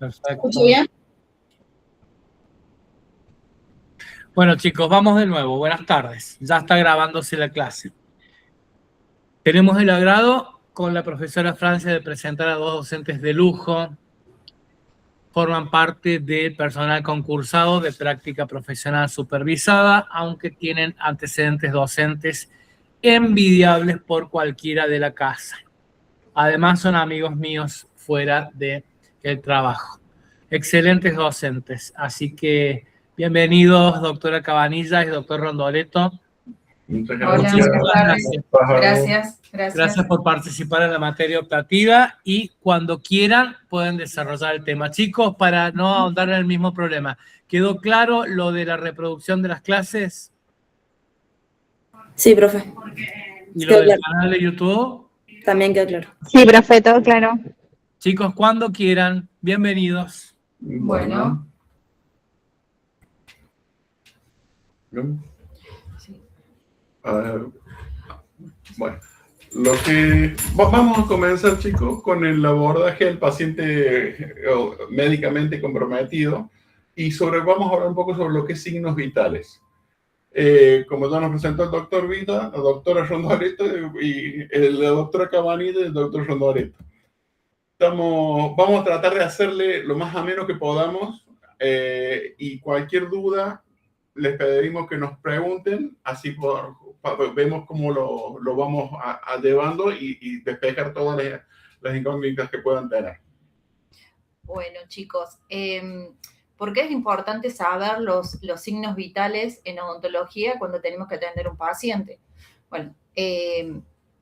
Perfecto. ¿Escucho bien? Bueno, chicos, vamos de nuevo. Buenas tardes. Ya está grabándose la clase. Tenemos el agrado con la profesora Francia de presentar a dos docentes de lujo. Forman parte del personal concursado de práctica profesional supervisada, aunque tienen antecedentes docentes envidiables por cualquiera de la casa. Además, son amigos míos fuera del trabajo. Excelentes docentes. Así que bienvenidos, doctora Cabanilla y doctor Rondoleto. Muchas Hola, gracias. buenas tardes. Gracias por participar en la materia optativa y cuando quieran pueden desarrollar el tema. Chicos, para no ahondar en el mismo problema, ¿quedó claro lo de la reproducción de las clases? Sí, profe. ¿Y lo del canal de YouTube? También quedó claro. Sí, profe, todo claro. Chicos, cuando quieran, bienvenidos. Bueno. Bueno, vamos a comenzar, chicos, con el abordaje del paciente médicamente comprometido y vamos a hablar un poco sobre lo que es signos vitales. Como ya nos presentó el doctor Vita, la doctora Rondoleto y la doctora Cabanilla y el doctor Rondoleto. Vamos a tratar de hacerle lo más ameno que podamos y cualquier duda les pedimos que nos pregunten, así vemos cómo lo vamos a llevando y despejar todas las incógnitas que puedan tener. Bueno, chicos, ¿por qué es importante saber los signos vitales en odontología cuando tenemos que atender a un paciente? Bueno,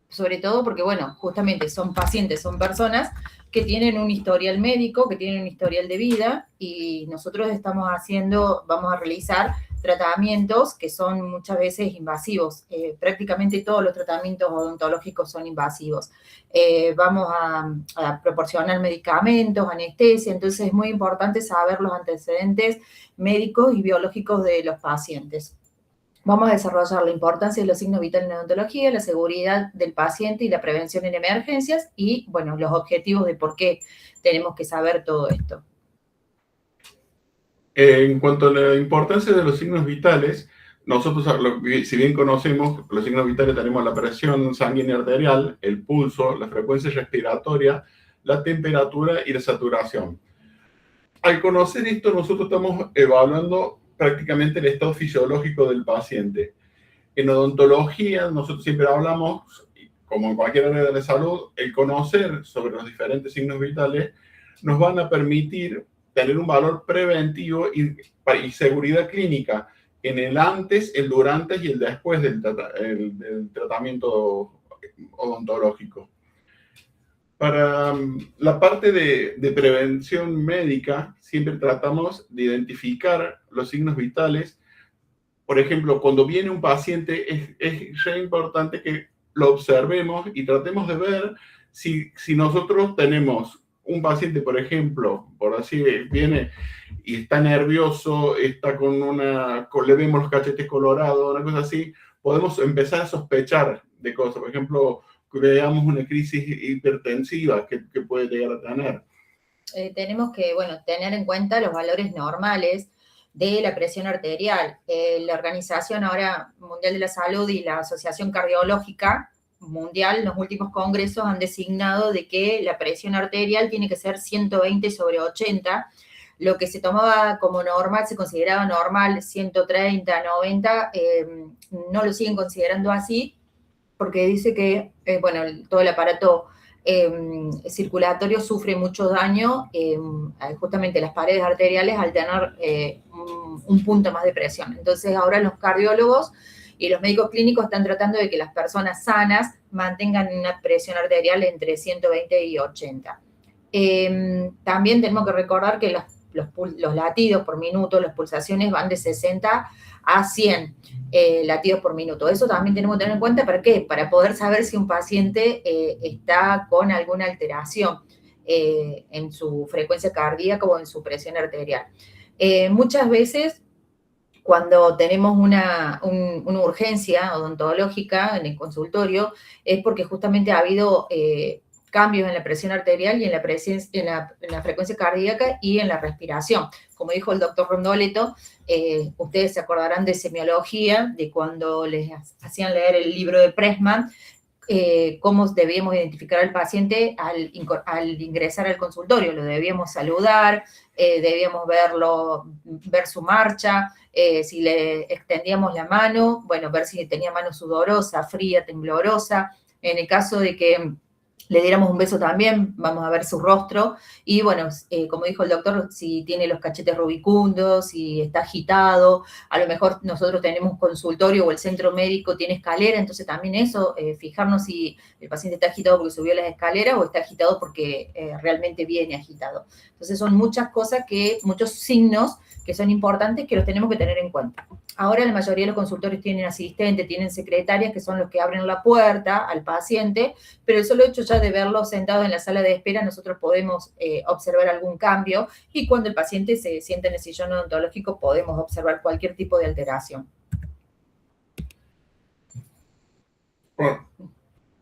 sobre todo porque, bueno, justamente son pacientes, son personas que tienen un historial médico, que tienen un historial de vida y nosotros vamos a realizar tratamientos que son muchas veces invasivos. Prácticamente todos los tratamientos odontológicos son invasivos. Vamos a proporcionar medicamentos, anestesia, entonces es muy importante saber los antecedentes médicos y biológicos de los pacientes. Vamos a desarrollar la importancia de los signos vitales en odontología, la seguridad del paciente y la prevención en emergencias y, bueno, los objetivos de por qué tenemos que saber todo esto. En cuanto a la importancia de los signos vitales, nosotros, si bien conocemos los signos vitales, tenemos la presión sanguínea arterial, el pulso, la frecuencia respiratoria, la temperatura y la saturación. Al conocer esto, nosotros estamos evaluando prácticamente el estado fisiológico del paciente. En odontología, nosotros siempre hablamos, como en cualquier área de la salud, el conocer sobre los diferentes signos vitales nos van a permitir tener un valor preventivo y seguridad clínica en el antes, el durante y el después del tratamiento odontológico. Para la parte de prevención médica, siempre tratamos de identificar los signos vitales. Por ejemplo, cuando viene un paciente, es re importante que lo observemos y tratemos de ver si nosotros tenemos un paciente, por ejemplo, por así viene y está nervioso, está le vemos los cachetes colorados, una cosa así, podemos empezar a sospechar de cosas. Por ejemplo, que veamos una crisis hipertensiva que puede llegar a tener. Tenemos que, bueno, tener en cuenta los valores normales de la presión arterial. La Organización ahora Mundial de la Salud y la Asociación Cardiológica Mundial en los últimos congresos han designado de que la presión arterial tiene que ser 120/80. Lo que se tomaba como normal, se consideraba normal 130, 90, no lo siguen considerando así porque dice que, bueno, todo el aparato circulatorio sufre mucho daño, justamente las paredes arteriales al tener un punto más de presión. Entonces ahora los cardiólogos y los médicos clínicos están tratando de que las personas sanas mantengan una presión arterial entre 120 y 80. También tenemos que recordar que los latidos por minuto, las pulsaciones van de 60 a 100 latidos por minuto. Eso también tenemos que tener en cuenta. ¿Para qué? Para poder saber si un paciente está con alguna alteración en su frecuencia cardíaca o en su presión arterial. Muchas veces, cuando tenemos una urgencia odontológica en el consultorio, es porque justamente ha habido cambios en la presión arterial y en la frecuencia cardíaca y en la respiración. Como dijo el doctor Rondoleto, ustedes se acordarán de semiología, de cuando les hacían leer el libro de Pressman, cómo debíamos identificar al paciente al ingresar al consultorio. Lo debíamos saludar, debíamos ver su marcha, si le extendíamos la mano, bueno, ver si tenía mano sudorosa, fría, temblorosa. En el caso de que le diéramos un beso también, vamos a ver su rostro. Y bueno, como dijo el doctor, si tiene los cachetes rubicundos, si está agitado, a lo mejor nosotros tenemos consultorio o el centro médico tiene escalera, entonces también eso, fijarnos si el paciente está agitado porque subió las escaleras o está agitado porque realmente viene agitado. Entonces son muchas cosas, muchos signos que son importantes que los tenemos que tener en cuenta. Ahora la mayoría de los consultorios tienen asistentes, tienen secretarias que son los que abren la puerta al paciente, pero el solo hecho ya de verlo sentado en la sala de espera, nosotros podemos observar algún cambio, y cuando el paciente se sienta en el sillón odontológico podemos observar cualquier tipo de alteración.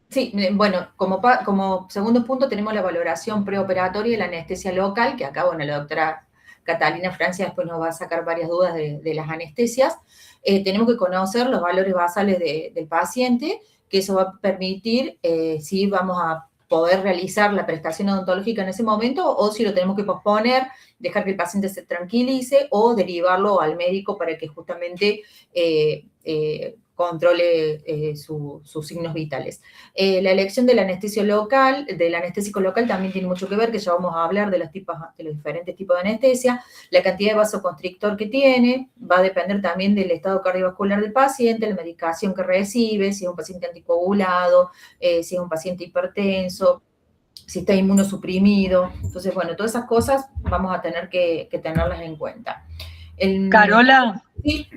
Sí, bueno, como segundo punto tenemos la valoración preoperatoria y la anestesia local, que acá, bueno, la doctora Catalina Francia después nos va a sacar varias dudas de las anestesias. Tenemos que conocer los valores basales del paciente, que eso va a permitir si vamos a poder realizar la prestación odontológica en ese momento o si lo tenemos que posponer, dejar que el paciente se tranquilice o derivarlo al médico para que justamente controle sus signos vitales. La elección del anestésico local también tiene mucho que ver, que ya vamos a hablar de los diferentes tipos de anestesia. La cantidad de vasoconstrictor que tiene va a depender también del estado cardiovascular del paciente, la medicación que recibe, si es un paciente anticoagulado, si es un paciente hipertenso, si está inmunosuprimido. Entonces, bueno, todas esas cosas vamos a tener que tenerlas en cuenta. Carola, ¿sí?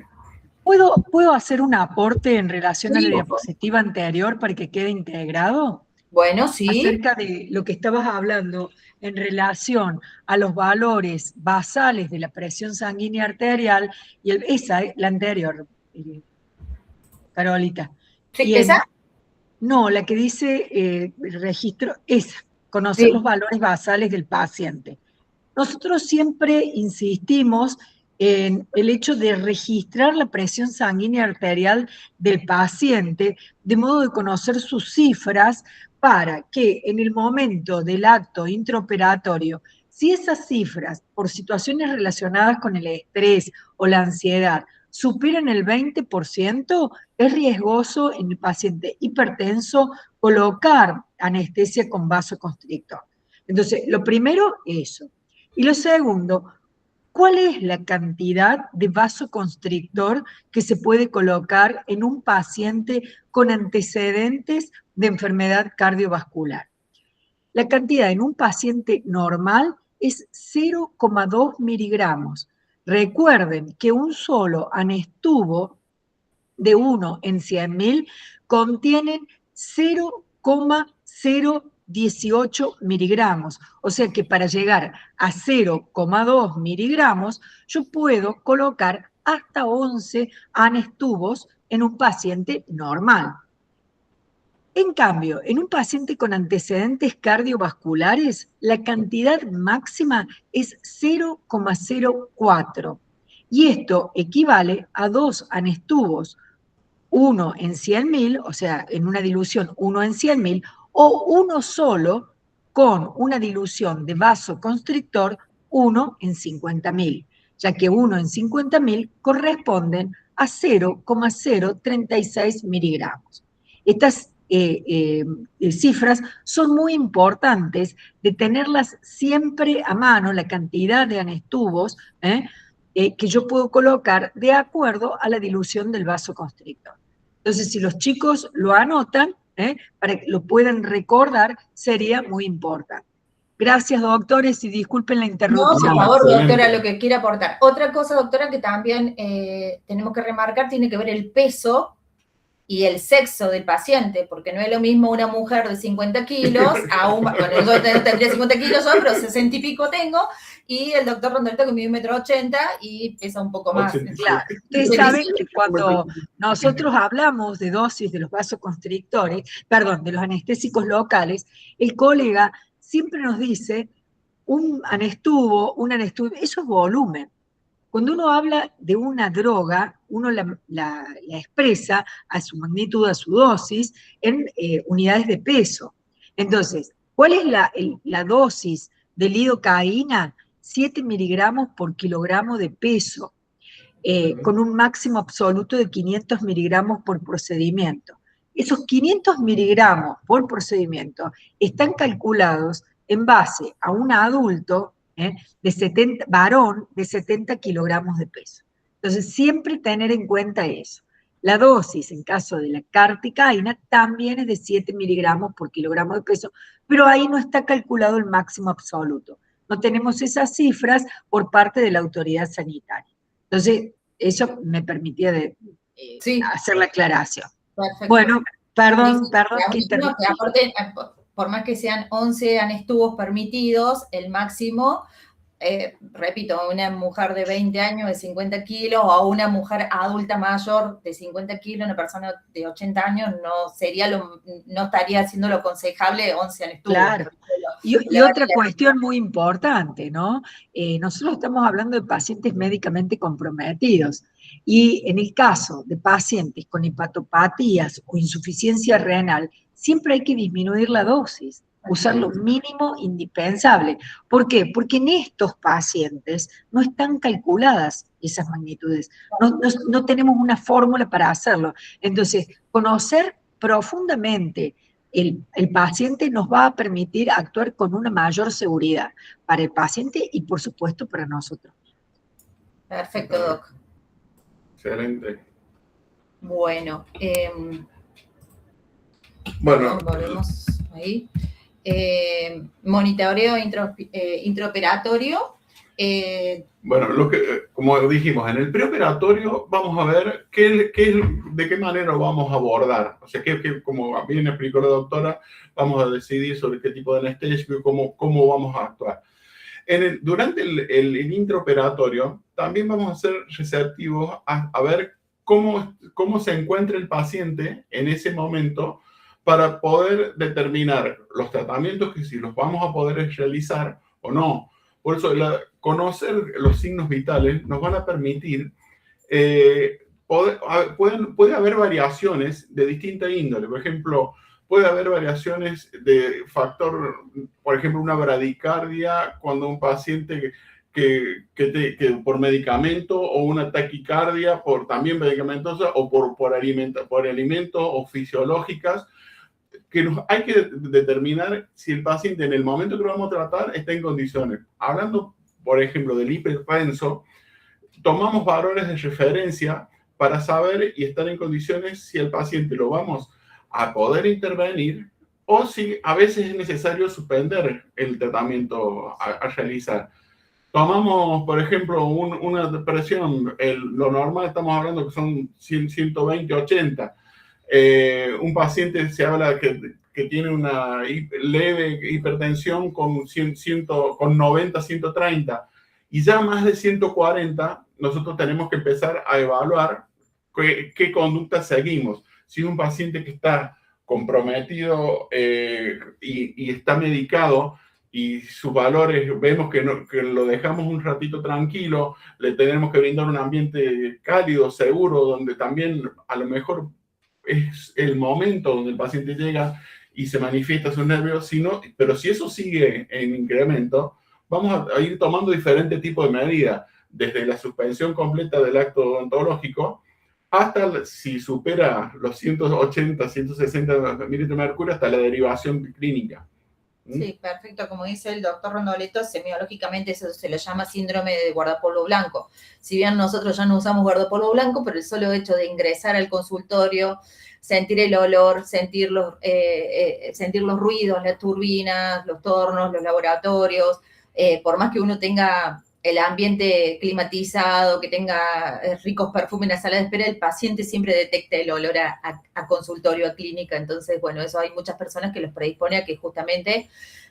¿Puedo hacer un aporte en relación a la diapositiva anterior para que quede integrado? Bueno, sí. Acerca de lo que estabas hablando en relación a los valores basales de la presión sanguínea arterial, y la anterior, Carolita. ¿Sí, esa? No, la que dice registro, esa, conocer los valores basales del paciente. Nosotros siempre insistimos en el hecho de registrar la presión sanguínea arterial del paciente, de modo de conocer sus cifras para que en el momento del acto intraoperatorio, si esas cifras, por situaciones relacionadas con el estrés o la ansiedad, superan el 20%, es riesgoso en el paciente hipertenso colocar anestesia con vasoconstrictor. Entonces, lo primero, eso. Y lo segundo, ¿cuál es la cantidad de vasoconstrictor que se puede colocar en un paciente con antecedentes de enfermedad cardiovascular? La cantidad en un paciente normal es 0,2 miligramos. Recuerden que un solo anestubo de 1 en 100.000 contienen 0,018 miligramos. O sea que para llegar a 0,2 miligramos, yo puedo colocar hasta 11 anestubos en un paciente normal. En cambio, en un paciente con antecedentes cardiovasculares, la cantidad máxima es 0,04. Y esto equivale a 2 anestubos, 1 en 100.000, o sea, en una dilución 1 en 100.000, o uno solo con una dilución de vasoconstrictor 1 en 50.000, ya que 1 en 50.000 corresponden a 0,036 miligramos. Estas cifras son muy importantes de tenerlas siempre a mano, la cantidad de anestubos que yo puedo colocar de acuerdo a la dilución del vasoconstrictor. Entonces, si los chicos lo anotan, para que lo puedan recordar, sería muy importante. Gracias, doctores, y disculpen la interrupción. No, por favor, doctora, lo que quiera aportar. Otra cosa, doctora, que también tenemos que remarcar, tiene que ver el peso y el sexo del paciente, porque no es lo mismo una mujer de 50 kilos a un, bueno, yo tendría 50 kilos hoy, pero 60 y pico tengo, y el doctor Rondolito que mide 1,80 m y pesa un poco más. 87. Claro, ustedes saben que cuando nosotros hablamos de dosis de los vasoconstrictores, perdón, de los anestésicos locales, el colega siempre nos dice un anestubo, eso es volumen. Cuando uno habla de una droga, uno la expresa a su magnitud, a su dosis, en unidades de peso. Entonces, ¿cuál es la dosis de lidocaína? 7 miligramos por kilogramo de peso, con un máximo absoluto de 500 miligramos por procedimiento. Esos 500 miligramos por procedimiento están calculados en base a un adulto, varón de 70 kilogramos de peso. Entonces, siempre tener en cuenta eso. La dosis, en caso de la carticaína, también es de 7 miligramos por kilogramo de peso, pero ahí no está calculado el máximo absoluto. No tenemos esas cifras por parte de la autoridad sanitaria. Entonces, eso me permitía hacer la aclaración. Perfecto. Bueno, perdón que interrumpí. Aparte, por más que sean 11 anestubos permitidos, el máximo, repito, una mujer de 20 años de 50 kilos o una mujer adulta mayor de 50 kilos, una persona de 80 años, no estaría haciendo lo aconsejable 11 anestubos. Claro. Y otra cuestión muy importante, ¿no? Nosotros estamos hablando de pacientes médicamente comprometidos y en el caso de pacientes con hepatopatías o insuficiencia renal, siempre hay que disminuir la dosis, usar lo mínimo indispensable. ¿Por qué? Porque en estos pacientes no están calculadas esas magnitudes, no tenemos una fórmula para hacerlo. Entonces, conocer profundamente el paciente nos va a permitir actuar con una mayor seguridad para el paciente y, por supuesto, para nosotros. Perfecto, Doc. Excelente. Bueno, volvemos ahí. Monitoreo intraoperatorio. Bueno, como dijimos, en el preoperatorio vamos a ver de qué manera lo vamos a abordar. O sea, como bien explicó la doctora, vamos a decidir sobre qué tipo de anestesia y cómo vamos a actuar. Durante el intraoperatorio también vamos a ser receptivos a ver cómo se encuentra el paciente en ese momento para poder determinar los tratamientos que si los vamos a poder realizar o no. Por eso, conocer los signos vitales nos van a permitir, puede haber variaciones de distinta índole. Por ejemplo, puede haber variaciones de factor, por ejemplo, una bradicardia cuando un paciente que por medicamento o una taquicardia por también medicamentosa o por alimentos o fisiológicas, que hay que determinar si el paciente en el momento que lo vamos a tratar está en condiciones. Hablando, por ejemplo, del hipertenso, tomamos valores de referencia para saber y estar en condiciones si el paciente lo vamos a poder intervenir o si a veces es necesario suspender el tratamiento a realizar. Tomamos, por ejemplo, una presión, lo normal estamos hablando que son 120-80. Un paciente se habla que tiene una leve hipertensión con 90-130 y ya más de 140 nosotros tenemos que empezar a evaluar qué conducta seguimos. Si es un paciente que está comprometido y está medicado y sus valores vemos que lo dejamos un ratito tranquilo, le tenemos que brindar un ambiente cálido, seguro, donde también a lo mejor es el momento donde el paciente llega y se manifiesta sus nervios, pero si eso sigue en incremento, vamos a ir tomando diferentes tipos de medidas, desde la suspensión completa del acto odontológico hasta si supera los 180, 160 mililitros de mercurio, hasta la derivación clínica. Sí, perfecto. Como dice el doctor Rondolito, semiológicamente eso se le llama síndrome de guardapolvo blanco. Si bien nosotros ya no usamos guardapolvo blanco, pero el solo hecho de ingresar al consultorio, sentir el olor, sentir los ruidos, las turbinas, los tornos, los laboratorios, por más que uno tenga el ambiente climatizado, que tenga ricos perfumes en la sala de espera, el paciente siempre detecta el olor a consultorio, a clínica. Entonces, bueno, eso hay muchas personas que los predispone a que justamente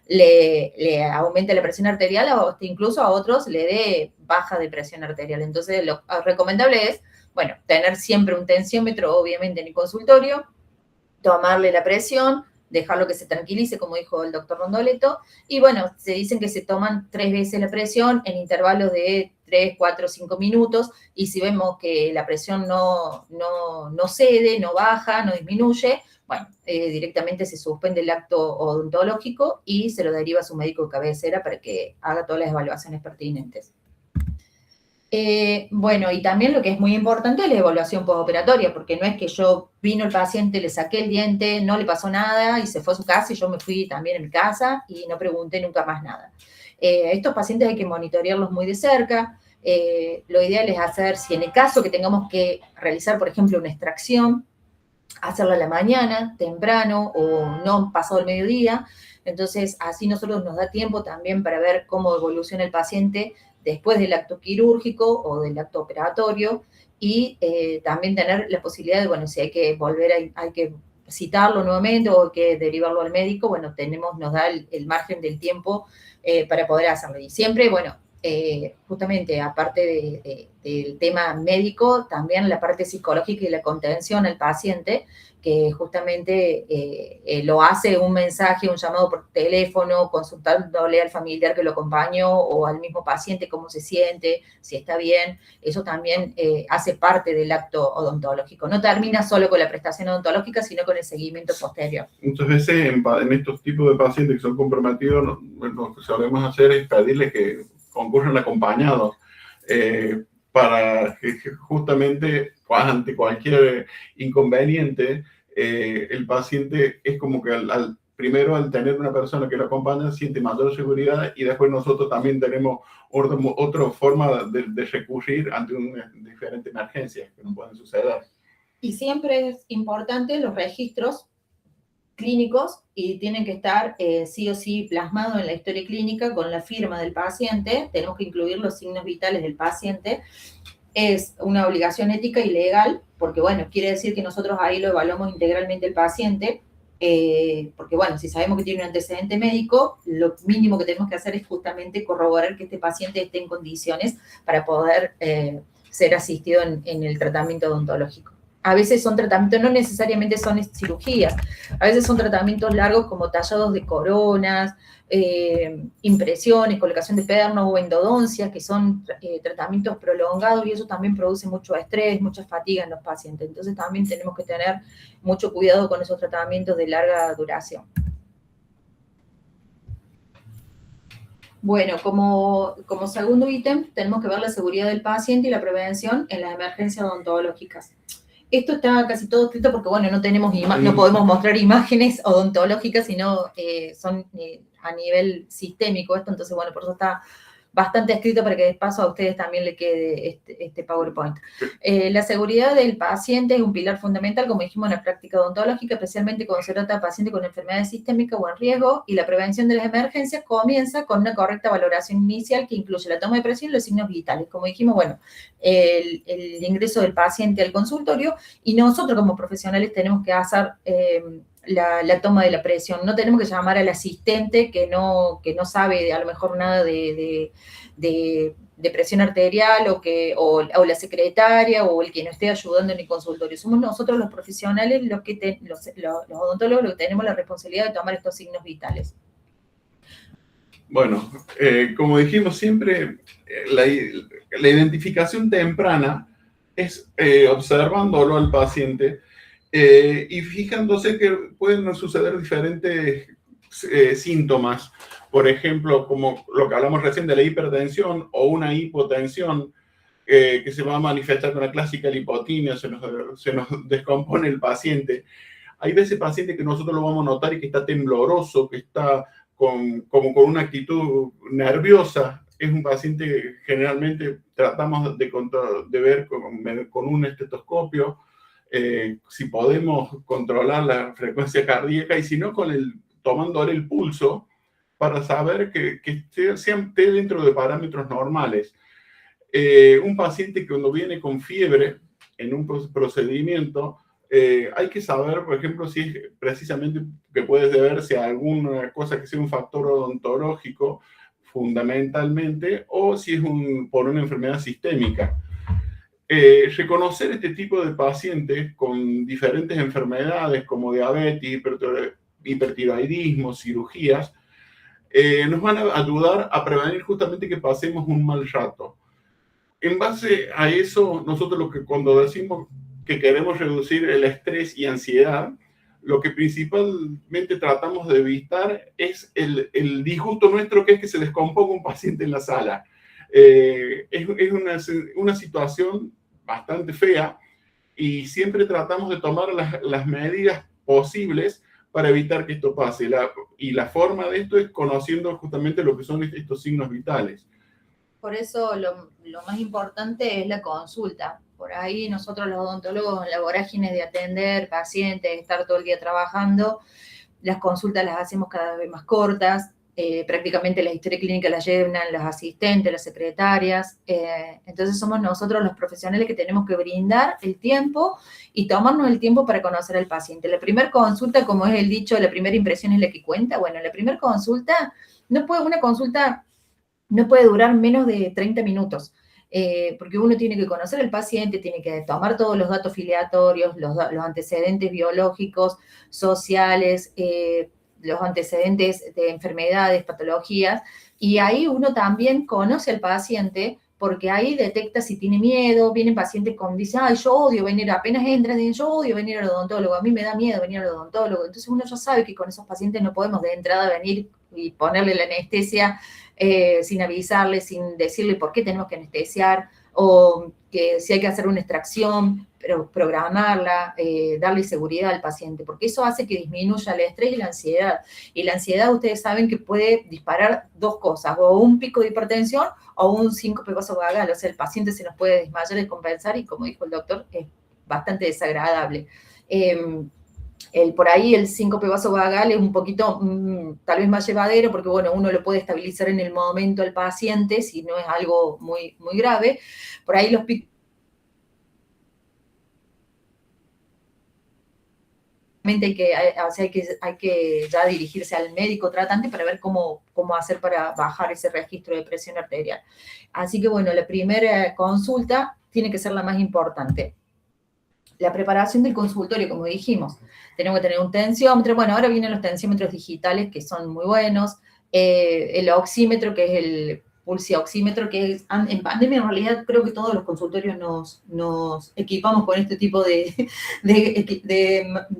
le aumente la presión arterial o incluso a otros le dé baja de presión arterial. Entonces, lo recomendable es, bueno, tener siempre un tensiómetro, obviamente, en el consultorio, tomarle la presión, dejarlo que se tranquilice, como dijo el doctor Rondoletto, y bueno, se dicen que se toman 3 veces la presión en intervalos de 3, 4, 5 minutos, y si vemos que la presión no cede, no baja, no disminuye, bueno, directamente se suspende el acto odontológico y se lo deriva a su médico de cabecera para que haga todas las evaluaciones pertinentes. Bueno, y también lo que es muy importante es la evaluación postoperatoria, porque no es que yo vino el paciente, le saqué el diente, no le pasó nada y se fue a su casa y yo me fui también a mi casa y no pregunté nunca más nada. Estos pacientes hay que monitorearlos muy de cerca. Lo ideal es hacer, si en el caso que tengamos que realizar, por ejemplo, una extracción, hacerla a la mañana, temprano o no pasado el mediodía. Entonces, así nosotros nos da tiempo también para ver cómo evoluciona el paciente después del acto quirúrgico o del acto operatorio y también tener la posibilidad de, bueno, si hay que volver, hay que citarlo nuevamente o hay que derivarlo al médico, bueno, nos da el margen del tiempo para poder hacerlo. Y siempre, bueno, justamente aparte del tema médico, también la parte psicológica y la contención al paciente, que justamente lo hace un mensaje, un llamado por teléfono, consultándole al familiar que lo acompañó o al mismo paciente cómo se siente, si está bien. Eso también hace parte del acto odontológico. No termina solo con la prestación odontológica, sino con el seguimiento posterior. Muchas veces en estos tipos de pacientes que son comprometidos, lo que solemos hacer es pedirles que concurran acompañados para que justamente ante cualquier inconveniente el paciente es como que primero al tener una persona que lo acompaña siente mayor seguridad y después nosotros también tenemos otra forma de recurrir ante una diferente emergencia que nos pueden suceder. Y siempre es importante los registros clínicos y tienen que estar sí o sí plasmados en la historia clínica con la firma del paciente. Tenemos que incluir los signos vitales del paciente. Es una obligación ética y legal, porque bueno, quiere decir que nosotros ahí lo evaluamos integralmente el paciente, porque bueno, si sabemos que tiene un antecedente médico, lo mínimo que tenemos que hacer es justamente corroborar que este paciente esté en condiciones para poder ser asistido en el tratamiento odontológico. A veces son tratamientos, no necesariamente son cirugías, a veces son tratamientos largos como tallados de coronas, impresiones, colocación de pernos o endodoncias, que son tratamientos prolongados y eso también produce mucho estrés, mucha fatiga en los pacientes. Entonces también tenemos que tener mucho cuidado con esos tratamientos de larga duración. Bueno, como segundo ítem, tenemos que ver la seguridad del paciente y la prevención en las emergencias odontológicas. Esto está casi todo escrito porque, bueno, no podemos mostrar imágenes odontológicas, sino son a nivel sistémico esto, entonces, bueno, por eso está bastante escrito para que de paso a ustedes también le quede este PowerPoint. La seguridad del paciente es un pilar fundamental, como dijimos, en la práctica odontológica, especialmente cuando se trata de pacientes con enfermedades sistémicas o en riesgo, y la prevención de las emergencias comienza con una correcta valoración inicial que incluye la toma de presión y los signos vitales. Como dijimos, bueno, el ingreso del paciente al consultorio, y nosotros como profesionales tenemos que hacer la toma de la presión. No tenemos que llamar al asistente que no sabe a lo mejor nada de presión arterial o la secretaria o el que nos esté ayudando en el consultorio. Somos nosotros los profesionales los odontólogos los que tenemos la responsabilidad de tomar estos signos vitales. Bueno, como dijimos siempre, la identificación temprana es observándolo al paciente y fijándose que pueden suceder diferentes síntomas. Por ejemplo, como lo que hablamos recién de la hipertensión o una hipotensión que se va a manifestar con la clásica lipotimia, se nos descompone el paciente. Hay veces pacientes que nosotros lo vamos a notar y que está tembloroso, que está como con una actitud nerviosa. Es un paciente que generalmente tratamos de ver con un estetoscopio, si podemos controlar la frecuencia cardíaca y si no, tomándole el pulso para saber que esté dentro de parámetros normales. Un paciente que cuando viene con fiebre en un procedimiento, hay que saber, por ejemplo, si es precisamente que puede deberse a alguna cosa que sea un factor odontológico fundamentalmente, o si es por una enfermedad sistémica. Reconocer este tipo de pacientes con diferentes enfermedades como diabetes, hipertiroidismo, cirugías, nos van a ayudar a prevenir justamente que pasemos un mal rato. En base a eso, nosotros cuando decimos que queremos reducir el estrés y ansiedad, lo que principalmente tratamos de evitar es el disgusto nuestro, que es que se descomponga un paciente en la sala. Es una situación bastante fea y siempre tratamos de tomar las medidas posibles para evitar que esto pase. Y la forma de esto es conociendo justamente lo que son estos signos vitales. Por eso lo más importante es la consulta. Por ahí nosotros los odontólogos en la vorágine de atender pacientes, estar todo el día trabajando, las consultas las hacemos cada vez más cortas, prácticamente la historia clínica la llenan las asistentes, las secretarias, entonces somos nosotros los profesionales que tenemos que brindar el tiempo y tomarnos el tiempo para conocer al paciente. La primera consulta, como es el dicho, la primera impresión es la que cuenta. Bueno, la primera consulta, una consulta no puede durar menos de 30 minutos, porque uno tiene que conocer al paciente, tiene que tomar todos los datos filiatorios, los antecedentes biológicos, sociales, los antecedentes de enfermedades, patologías, y ahí uno también conoce al paciente, porque ahí detecta si tiene miedo. Vienen pacientes con, dice, ay, yo odio venir, apenas entran, dicen, yo odio venir al odontólogo, a mí me da miedo venir al odontólogo. Entonces uno ya sabe que con esos pacientes no podemos de entrada venir y ponerle la anestesia sin avisarle, sin decirle por qué tenemos que anestesiar, o que si hay que hacer una extracción, pero programarla, darle seguridad al paciente, porque eso hace que disminuya el estrés y la ansiedad. Y la ansiedad, ustedes saben que puede disparar dos cosas, o un pico de hipertensión o un síncope vasovagal. O sea, el paciente se nos puede desmayar, descompensar, y como dijo el doctor, es bastante desagradable. Por ahí el síncope vasovagal es un poquito tal vez más llevadero, porque bueno, uno lo puede estabilizar en el momento al paciente si no es algo muy, muy grave. Por ahí los picos hay que ya dirigirse al médico tratante para ver cómo hacer para bajar ese registro de presión arterial. Así que bueno, la primera consulta tiene que ser la más importante. La preparación del consultorio, como dijimos, tenemos que tener un tensiómetro. Bueno, ahora vienen los tensiómetros digitales, que son muy buenos. El oxímetro, que es el pulsioxímetro, que es, en pandemia en realidad creo que todos los consultorios nos equipamos con este tipo de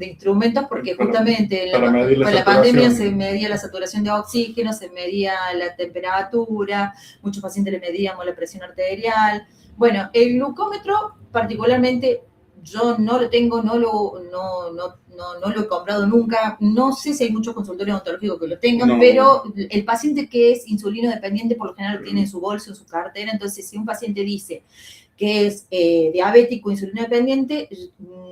instrumentos, porque justamente con la pandemia se medía la saturación de oxígeno, se medía la temperatura, muchos pacientes le medíamos la presión arterial. Bueno, el glucómetro particularmente yo no lo tengo, no lo he comprado nunca. No sé si hay muchos consultorios odontológicos que lo tengan, pero el paciente que es insulino dependiente por lo general lo tiene en su bolso, en su cartera. Entonces, si un paciente dice que es diabético, insulino dependiente,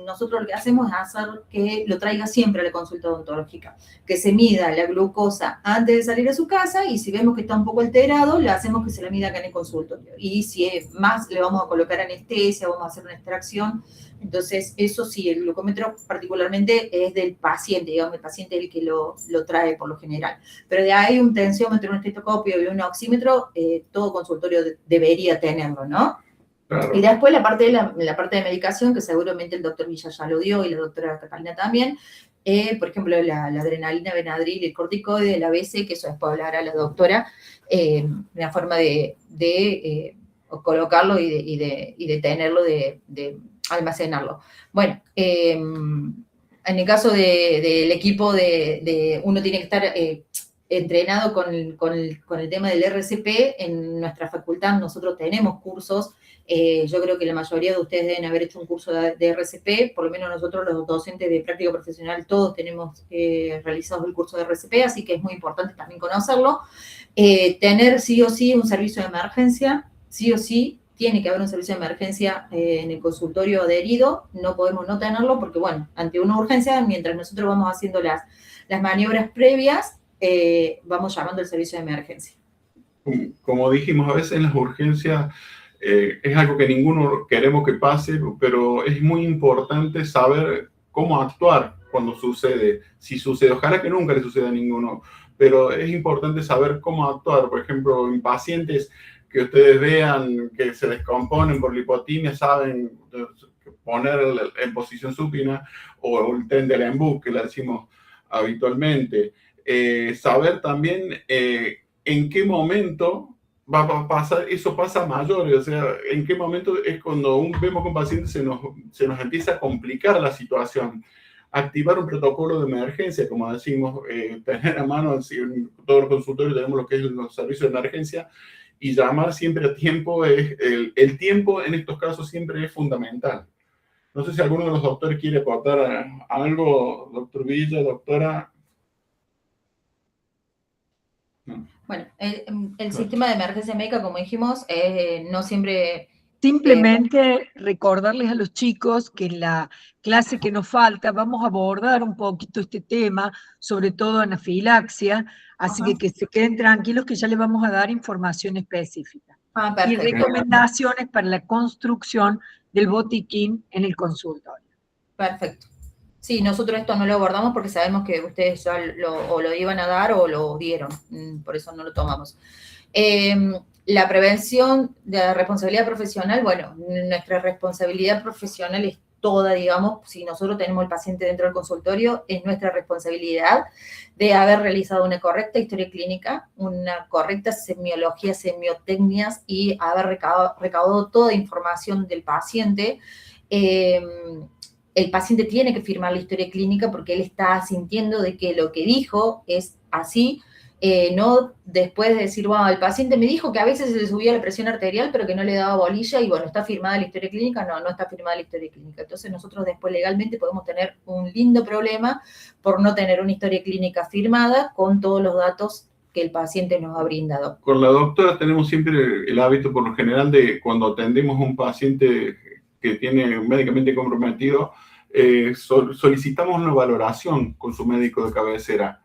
nosotros lo que hacemos es hacer que lo traiga siempre a la consulta odontológica, que se mida la glucosa antes de salir a su casa, y si vemos que está un poco alterado, le hacemos que se la mida acá en el consultorio. Y si es más, le vamos a colocar anestesia, vamos a hacer una extracción. Entonces, eso sí, el glucómetro particularmente es del paciente, digamos, el paciente es el que lo trae por lo general. Pero de ahí un tensiómetro, un estetoscopio y un oxímetro, todo consultorio debería tenerlo, ¿no? Claro. Y después la parte de medicación, que seguramente el doctor Villa ya lo dio y la doctora Catalina también, por ejemplo, la adrenalina, Benadryl, el corticoide, el ABC, que eso después hablará la doctora, una forma de colocarlo y de tenerlo, de almacenarlo. Bueno, en el caso del equipo uno tiene que estar entrenado con el tema del RCP. En nuestra facultad nosotros tenemos cursos. Yo creo que la mayoría de ustedes deben haber hecho un curso de RCP, por lo menos nosotros los docentes de práctica profesional todos tenemos realizado el curso de RCP, así que es muy importante también conocerlo. Tener sí o sí un servicio de emergencia, sí o sí tiene que haber un servicio de emergencia en el consultorio adherido, no podemos no tenerlo porque, bueno, ante una urgencia, mientras nosotros vamos haciendo las maniobras previas, vamos llamando al servicio de emergencia. Como dijimos, a veces en las urgencias es algo que ninguno queremos que pase, pero es muy importante saber cómo actuar cuando sucede. Si sucede, ojalá que nunca le suceda a ninguno, pero es importante saber cómo actuar. Por ejemplo, en pacientes que ustedes vean que se descomponen por la hipotimia, saben poner en posición supina o el tren del embudo, que le decimos habitualmente. Saber también en qué momento va a pasar, eso pasa a mayores, o sea, en qué momento es cuando vemos que un paciente se nos empieza a complicar la situación. Activar un protocolo de emergencia, como decimos, tener a mano, en todos los consultorios tenemos lo que es los servicios de emergencia, y llamar siempre a tiempo, el tiempo en estos casos siempre es fundamental. No sé si alguno de los doctores quiere aportar algo, doctor Villa, doctora. No. Bueno, el sistema de emergencia médica, como dijimos, no siempre... Simplemente recordarles a los chicos que en la clase que nos falta vamos a abordar un poquito este tema, sobre todo anafilaxia, así que se queden tranquilos que ya les vamos a dar información específica. Y recomendaciones para la construcción del botiquín en el consultorio. Perfecto. Sí, nosotros esto no lo abordamos porque sabemos que ustedes ya lo iban a dar o lo dieron, por eso no lo tomamos. La prevención de la responsabilidad profesional, bueno, nuestra responsabilidad profesional es toda, digamos, si nosotros tenemos el paciente dentro del consultorio, es nuestra responsabilidad de haber realizado una correcta historia clínica, una correcta semiología, semiotecnias y haber recaudado toda información del paciente. El paciente tiene que firmar la historia clínica porque él está sintiendo de que lo que dijo es así, no después de decir, bueno, el paciente me dijo que a veces se le subía la presión arterial, pero que no le daba bolilla, y bueno, ¿está firmada la historia clínica? No, no está firmada la historia clínica. Entonces nosotros después legalmente podemos tener un lindo problema por no tener una historia clínica firmada con todos los datos que el paciente nos ha brindado. Con la doctora tenemos siempre el hábito, por lo general, de cuando atendemos a un paciente que tiene médicamente comprometido, solicitamos una valoración con su médico de cabecera.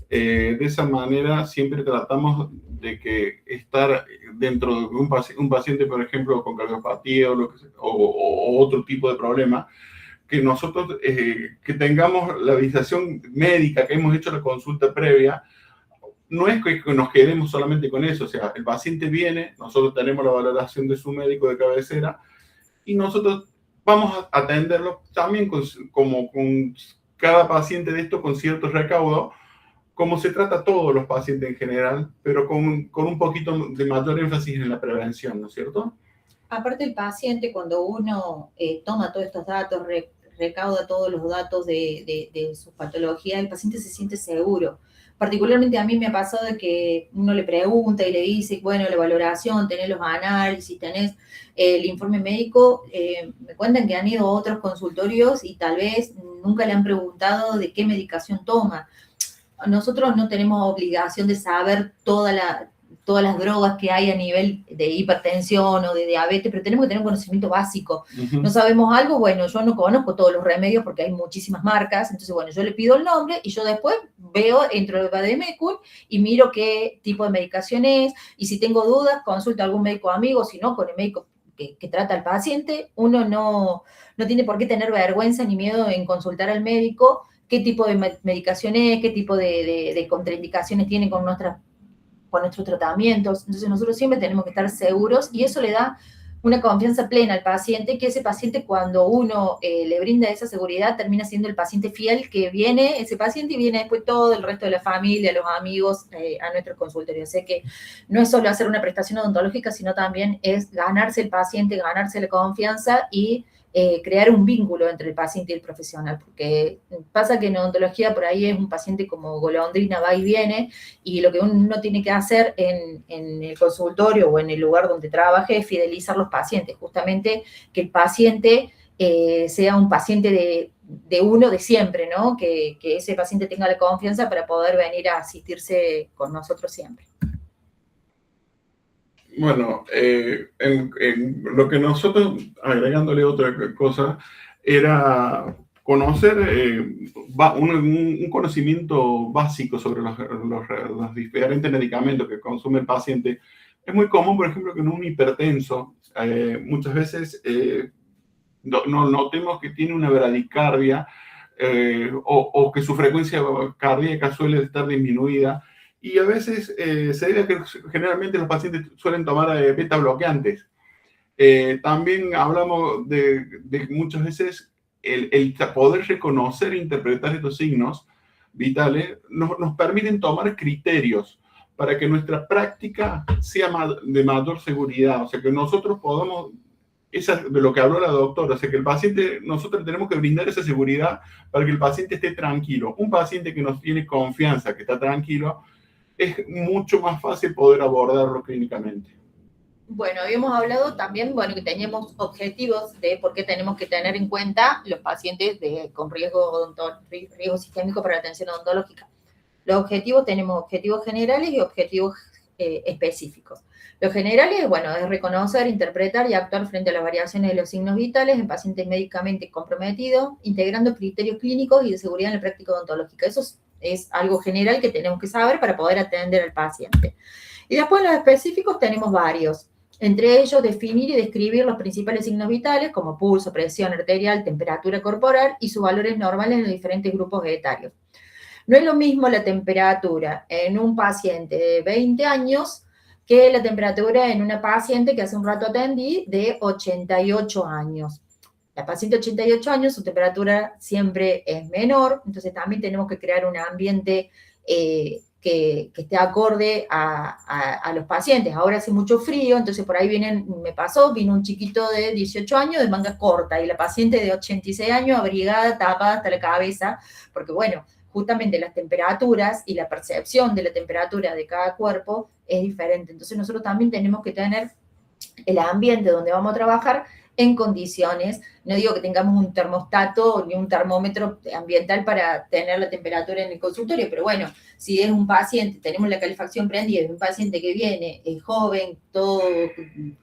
De esa manera siempre tratamos de que estar dentro de un paciente, por ejemplo, con cardiopatía o otro tipo de problema, que nosotros que tengamos la visualización médica, que hemos hecho la consulta previa. No es que nos quedemos solamente con eso, o sea, el paciente viene, nosotros tenemos la valoración de su médico de cabecera y nosotros vamos a atenderlo también como con cada paciente de esto con cierto recaudo, como se trata a todos los pacientes en general, pero con un poquito de mayor énfasis en la prevención, ¿no es cierto? Aparte, el paciente, cuando uno toma todos estos datos, recauda todos los datos de su patología, el paciente se siente seguro. Particularmente a mí me ha pasado de que uno le pregunta y le dice, bueno, la valoración, tenés los análisis, tenés el informe médico, me cuentan que han ido a otros consultorios y tal vez nunca le han preguntado de qué medicación toma. Nosotros no tenemos obligación de saber todas las drogas que hay a nivel de hipertensión o de diabetes, pero tenemos que tener un conocimiento básico. No sabemos algo, bueno, yo no conozco todos los remedios porque hay muchísimas marcas, entonces, bueno, yo le pido el nombre y yo después entro al Bademecum y miro qué tipo de medicación es, y si tengo dudas, consulto a algún médico amigo, si no, con el médico que trata al paciente. Uno no tiene por qué tener vergüenza ni miedo en consultar al médico qué tipo de medicación es, qué tipo de contraindicaciones tiene con nuestros tratamientos. Entonces nosotros siempre tenemos que estar seguros y eso le da una confianza plena al paciente, que ese paciente, cuando uno le brinda esa seguridad, termina siendo el paciente fiel que viene, ese paciente, y viene después todo el resto de la familia, los amigos, a nuestros consultorios. Sé que no es solo hacer una prestación odontológica, sino también es ganarse el paciente, ganarse la confianza y crear un vínculo entre el paciente y el profesional, porque pasa que en odontología por ahí es un paciente como golondrina, va y viene, y lo que uno tiene que hacer en el consultorio o en el lugar donde trabaje es fidelizar los pacientes, justamente que el paciente sea un paciente de uno de siempre, ¿no? Que ese paciente tenga la confianza para poder venir a asistirse con nosotros siempre. Bueno, en lo que nosotros, agregándole otra cosa, era conocer un conocimiento básico sobre los diferentes medicamentos que consume el paciente. Es muy común, por ejemplo, que en un hipertenso muchas veces notemos que tiene una bradicardia o que su frecuencia cardíaca suele estar disminuida. Y a veces se debe a que generalmente los pacientes suelen tomar beta bloqueantes. También hablamos de muchas veces el poder reconocer e interpretar estos signos vitales nos permiten tomar criterios para que nuestra práctica sea de mayor seguridad. O sea, que nosotros podamos, de lo que habló la doctora, o sea, que el paciente, nosotros tenemos que brindar esa seguridad para que el paciente esté tranquilo. Un paciente que nos tiene confianza, que está tranquilo, es mucho más fácil poder abordarlo clínicamente. Bueno, habíamos hablado también, bueno, que teníamos objetivos de por qué tenemos que tener en cuenta los pacientes con riesgo sistémico para la atención odontológica. Los objetivos, tenemos objetivos generales y objetivos específicos. Los generales, bueno, es reconocer, interpretar y actuar frente a las variaciones de los signos vitales en pacientes médicamente comprometidos, integrando criterios clínicos y de seguridad en la práctica odontológica. Eso es algo general que tenemos que saber para poder atender al paciente. Y después en los específicos tenemos varios. Entre ellos, definir y describir los principales signos vitales como pulso, presión arterial, temperatura corporal y sus valores normales en los diferentes grupos etarios. No es lo mismo la temperatura en un paciente de 20 años que la temperatura en una paciente que hace un rato atendí de 88 años. La paciente de 88 años, su temperatura siempre es menor, entonces también tenemos que crear un ambiente que esté acorde a los pacientes. Ahora hace mucho frío, entonces por ahí vino un chiquito de 18 años de manga corta y la paciente de 86 años abrigada, tapada hasta la cabeza, porque bueno, justamente las temperaturas y la percepción de la temperatura de cada cuerpo es diferente. Entonces nosotros también tenemos que tener el ambiente donde vamos a trabajar en condiciones, no digo que tengamos un termostato ni un termómetro ambiental para tener la temperatura en el consultorio, pero bueno, si es un paciente, tenemos la calefacción prendida, es un paciente que viene, es joven, todo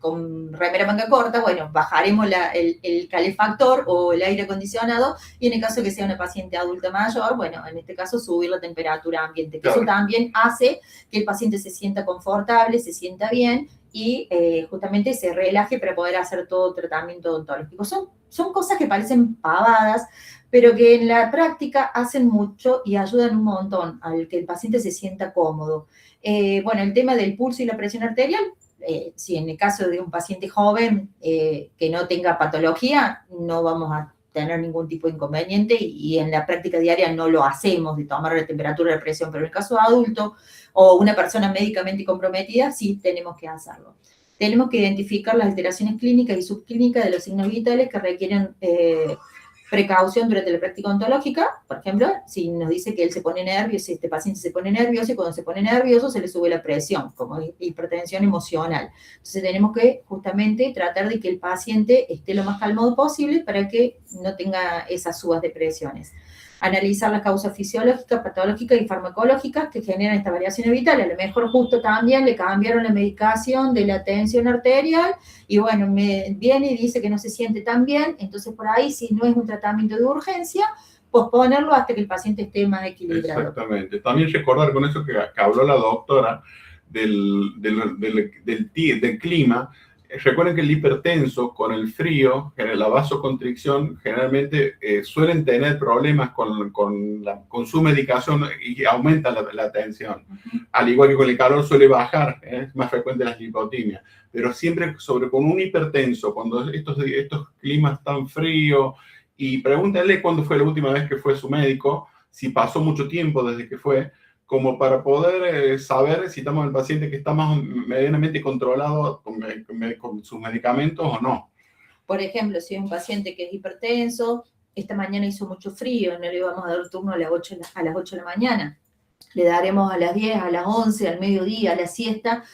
con remera manga corta, bueno, bajaremos el calefactor o el aire acondicionado, y en el caso que sea una paciente adulta mayor, bueno, en este caso subir la temperatura ambiente, que eso también hace que el paciente se sienta confortable, se sienta bien, y justamente se relaje para poder hacer todo tratamiento odontológico. Son cosas que parecen pavadas, pero que en la práctica hacen mucho y ayudan un montón al que el paciente se sienta cómodo. Bueno, el tema del pulso y la presión arterial, si en el caso de un paciente joven que no tenga patología, no vamos a tener ningún tipo de inconveniente y en la práctica diaria no lo hacemos de tomar la temperatura y la presión, pero en el caso de adulto o una persona médicamente comprometida, sí tenemos que hacerlo. Tenemos que identificar las alteraciones clínicas y subclínicas de los signos vitales que requieren precaución durante la práctica odontológica. Por ejemplo, si nos dice que él se pone nervioso, este paciente se pone nervioso, y cuando se pone nervioso se le sube la presión, como hipertensión emocional. Entonces tenemos que justamente tratar de que el paciente esté lo más calmado posible para que no tenga esas subas de presiones. Analizar las causas fisiológicas, patológicas y farmacológicas que generan esta variación vital. A lo mejor justo también le cambiaron la medicación de la tensión arterial y bueno, viene y dice que no se siente tan bien, entonces por ahí, si no es un tratamiento de urgencia, posponerlo hasta que el paciente esté más equilibrado. Exactamente. También recordar con eso que habló la doctora del clima. Recuerden que el hipertenso con el frío, la vasoconstricción, generalmente suelen tener problemas con su medicación y aumenta la tensión. Al igual que con el calor suele bajar, es más frecuente las lipotimias. Pero siempre con un hipertenso, cuando estos climas tan fríos, y pregúntenle cuándo fue la última vez que fue su médico, si pasó mucho tiempo desde que fue, como para poder saber si estamos en el paciente que está más medianamente controlado con sus medicamentos o no. Por ejemplo, si es un paciente que es hipertenso, esta mañana hizo mucho frío, no le vamos a dar turno a las 8 de la mañana. Le daremos a las 10, a las 11, al mediodía, a la siesta,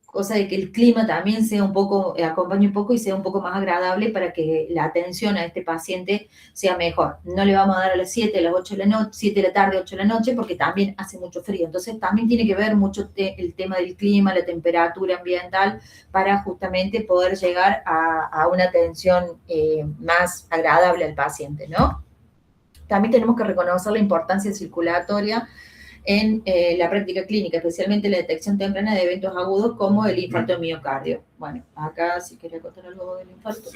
cosa de que el clima también sea un poco, acompañe un poco y sea un poco más agradable para que la atención a este paciente sea mejor. No le vamos a dar a las 7, a las 8 de la noche, 7 de la tarde, 8 de la noche, porque también hace mucho frío. Entonces también tiene que ver mucho el tema del clima, la temperatura ambiental, para justamente poder llegar a una atención más agradable al paciente, ¿no? también tenemos que reconocer la importancia circulatoria en la práctica clínica, especialmente la detección temprana de eventos agudos como el infarto de miocardio. Bueno, acá si quería contar algo del infarto.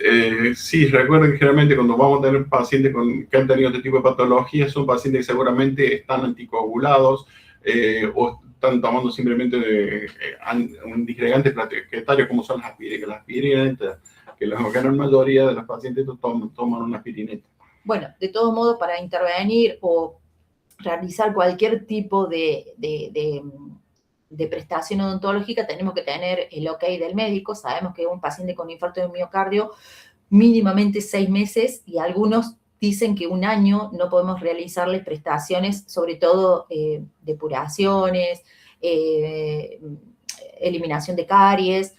Sí, recuerden que generalmente cuando vamos a tener pacientes que han tenido este tipo de patologías, son pacientes que seguramente están anticoagulados o están tomando simplemente un disgregante plaquetario como son las aspirinetas, que la gran mayoría de los pacientes toman una aspirineta. Bueno, de todo modo, para intervenir o realizar cualquier tipo de prestación odontológica tenemos que tener el ok del médico. Sabemos que un paciente con infarto de miocardio mínimamente 6 meses y algunos dicen que 1 año no podemos realizarle prestaciones, sobre todo depuraciones, eliminación de caries.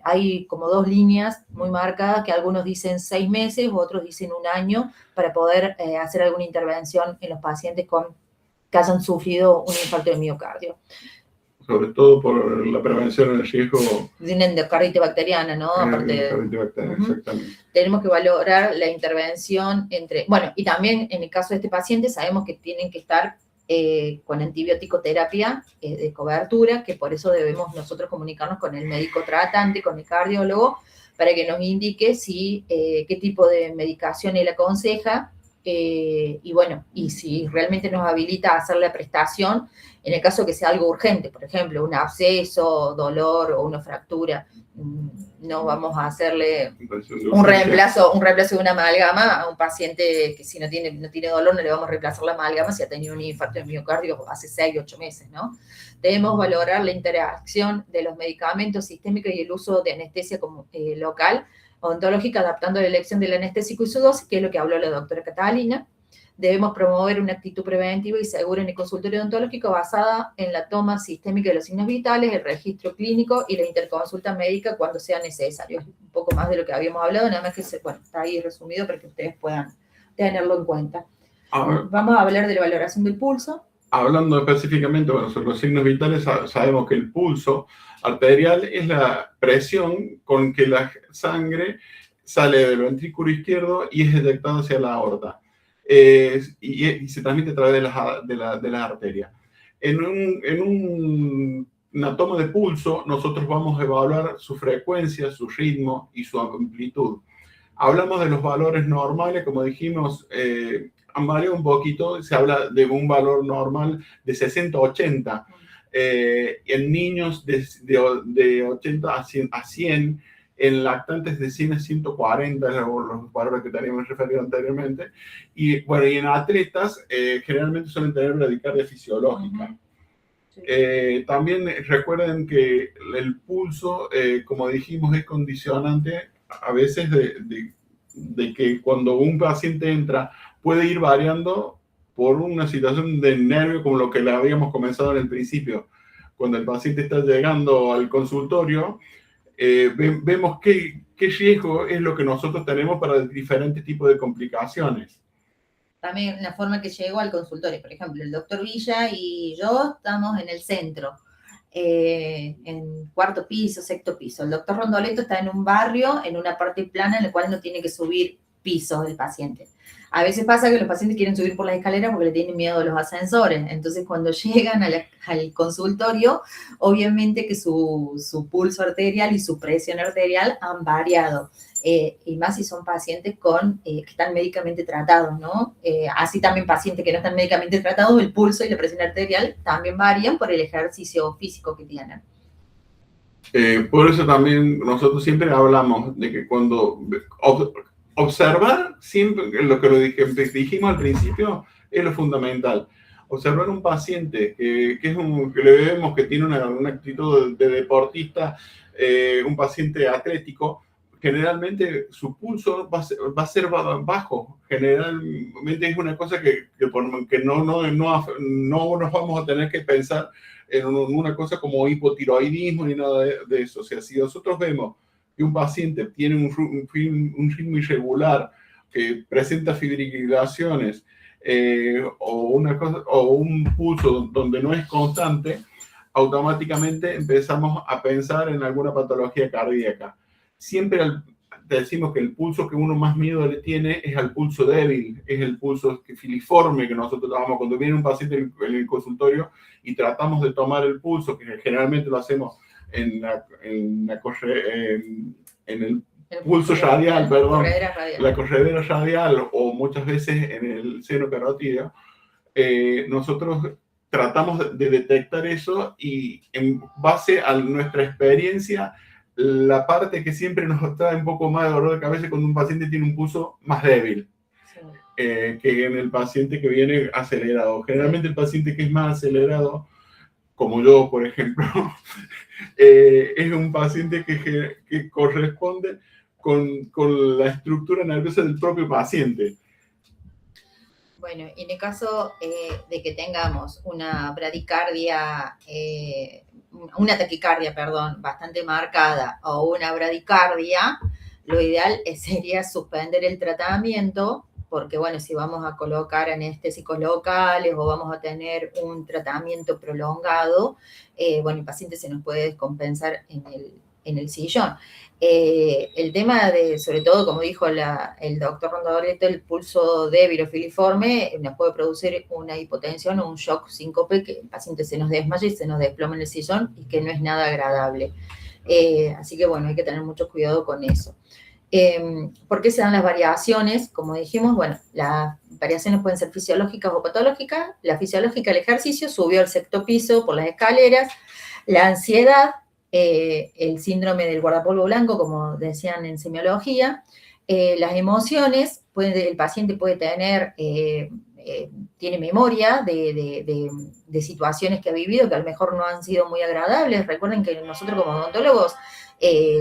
Hay como 2 líneas muy marcadas que algunos dicen 6 meses, otros dicen 1 año para poder hacer alguna intervención en los pacientes que hayan sufrido un infarto de miocardio. Sobre todo por la prevención del riesgo de una endocarditis bacteriana, ¿no? Endocarditis bacteriana, exactamente. Tenemos que valorar la intervención bueno, y también en el caso de este paciente sabemos que tienen que estar con antibiótico-terapia de cobertura, que por eso debemos nosotros comunicarnos con el médico tratante, con el cardiólogo, para que nos indique qué tipo de medicación él aconseja, y bueno, y si realmente nos habilita a hacer la prestación, en el caso que sea algo urgente, por ejemplo, un absceso, dolor o una fractura, no vamos a hacerle un reemplazo de una amalgama a un paciente que si no tiene dolor no le vamos a reemplazar la amalgama si ha tenido un infarto de miocardio hace 6, 8 meses, ¿no? Debemos valorar la interacción de los medicamentos sistémicos y el uso de anestesia local, odontológica, adaptando la elección del anestésico y su dosis, que es lo que habló la doctora Catalina. Debemos promover una actitud preventiva y segura en el consultorio odontológico basada en la toma sistémica de los signos vitales, el registro clínico y la interconsulta médica cuando sea necesario. Es un poco más de lo que habíamos hablado, nada más que está ahí resumido para que ustedes puedan tenerlo en cuenta. Vamos a hablar de la valoración del pulso. Hablando específicamente sobre los signos vitales, sabemos que el pulso arterial es la presión con que la sangre sale del ventrículo izquierdo y es detectada hacia la aorta. Y se transmite a través de la arteria. En una toma de pulso, nosotros vamos a evaluar su frecuencia, su ritmo y su amplitud. Hablamos de los valores normales, como dijimos, han variado un poquito, se habla de un valor normal de 60-80. En niños de 80 a 100, en lactantes de 100 a 140, los valores que teníamos referido anteriormente, y bueno, y en atletas generalmente suelen tener bradicardia fisiológica. Sí. También recuerden que el pulso, como dijimos, es condicionante a veces de que cuando un paciente entra puede ir variando por una situación de nervio como lo que le habíamos comenzado en el principio. Cuando el paciente está llegando al consultorio, vemos qué riesgo es lo que nosotros tenemos para diferentes tipos de complicaciones. También la forma que llego al consultorio, por ejemplo, el doctor Villa y yo estamos en el centro, en 4º piso, 6º piso. El doctor Rondoletto está en un barrio, en una parte plana en la cual no tiene que subir pisos el paciente. A veces pasa que los pacientes quieren subir por las escaleras porque le tienen miedo a los ascensores. Entonces, cuando llegan al consultorio, obviamente que su pulso arterial y su presión arterial han variado. Y más si son pacientes que están médicamente tratados, ¿no? Así también pacientes que no están médicamente tratados, el pulso y la presión arterial también varían por el ejercicio físico que tienen. Por eso también nosotros siempre hablamos de que cuando observar, siempre lo que dijimos al principio es lo fundamental. Observar un paciente que le vemos que tiene una actitud de deportista, un paciente atlético, generalmente su pulso va a ser bajo. Generalmente es una cosa que no nos vamos a tener que pensar en una cosa como hipotiroidismo ni nada de eso. O sea, si nosotros vemos que un paciente tiene un ritmo irregular, que presenta fibrilaciones o un pulso donde no es constante, automáticamente empezamos a pensar en alguna patología cardíaca. Siempre decimos que el pulso que uno más miedo le tiene es al pulso débil, es el pulso filiforme que nosotros trabajamos cuando viene un paciente en el consultorio y tratamos de tomar el pulso, que generalmente lo hacemos en el pulso radial, perdón, la corredera radial o muchas veces en el seno carotídeo. Nosotros tratamos de detectar eso y en base a nuestra experiencia, la parte que siempre nos trae un poco más de dolor de cabeza cuando un paciente tiene un pulso más débil, sí, que en el paciente que viene acelerado. Generalmente el paciente que es más acelerado, como yo, por ejemplo, es un paciente que corresponde con la estructura nerviosa del propio paciente. Bueno, en el caso de que tengamos una bradicardia, una taquicardia, perdón, bastante marcada o una bradicardia, lo ideal sería suspender el tratamiento, porque bueno, si vamos a colocar anestésicos locales o vamos a tener un tratamiento prolongado, bueno, el paciente se nos puede descompensar en el sillón. El tema de, sobre todo, como dijo el doctor Rondadoreto, el pulso débil o filiforme nos puede producir una hipotensión o un shock síncope, que el paciente se nos desmaya y se nos desploma en el sillón y que no es nada agradable. Así que, bueno, hay que tener mucho cuidado con eso. ¿Por qué se dan las variaciones? Como dijimos, bueno, las variaciones pueden ser fisiológicas o patológicas. La fisiológica, el ejercicio, subió al sexto piso por las escaleras. La ansiedad, el síndrome del guardapolvo blanco, como decían en semiología, las emociones, el paciente puede tener, tiene memoria de situaciones que ha vivido que a lo mejor no han sido muy agradables. Recuerden que nosotros como odontólogos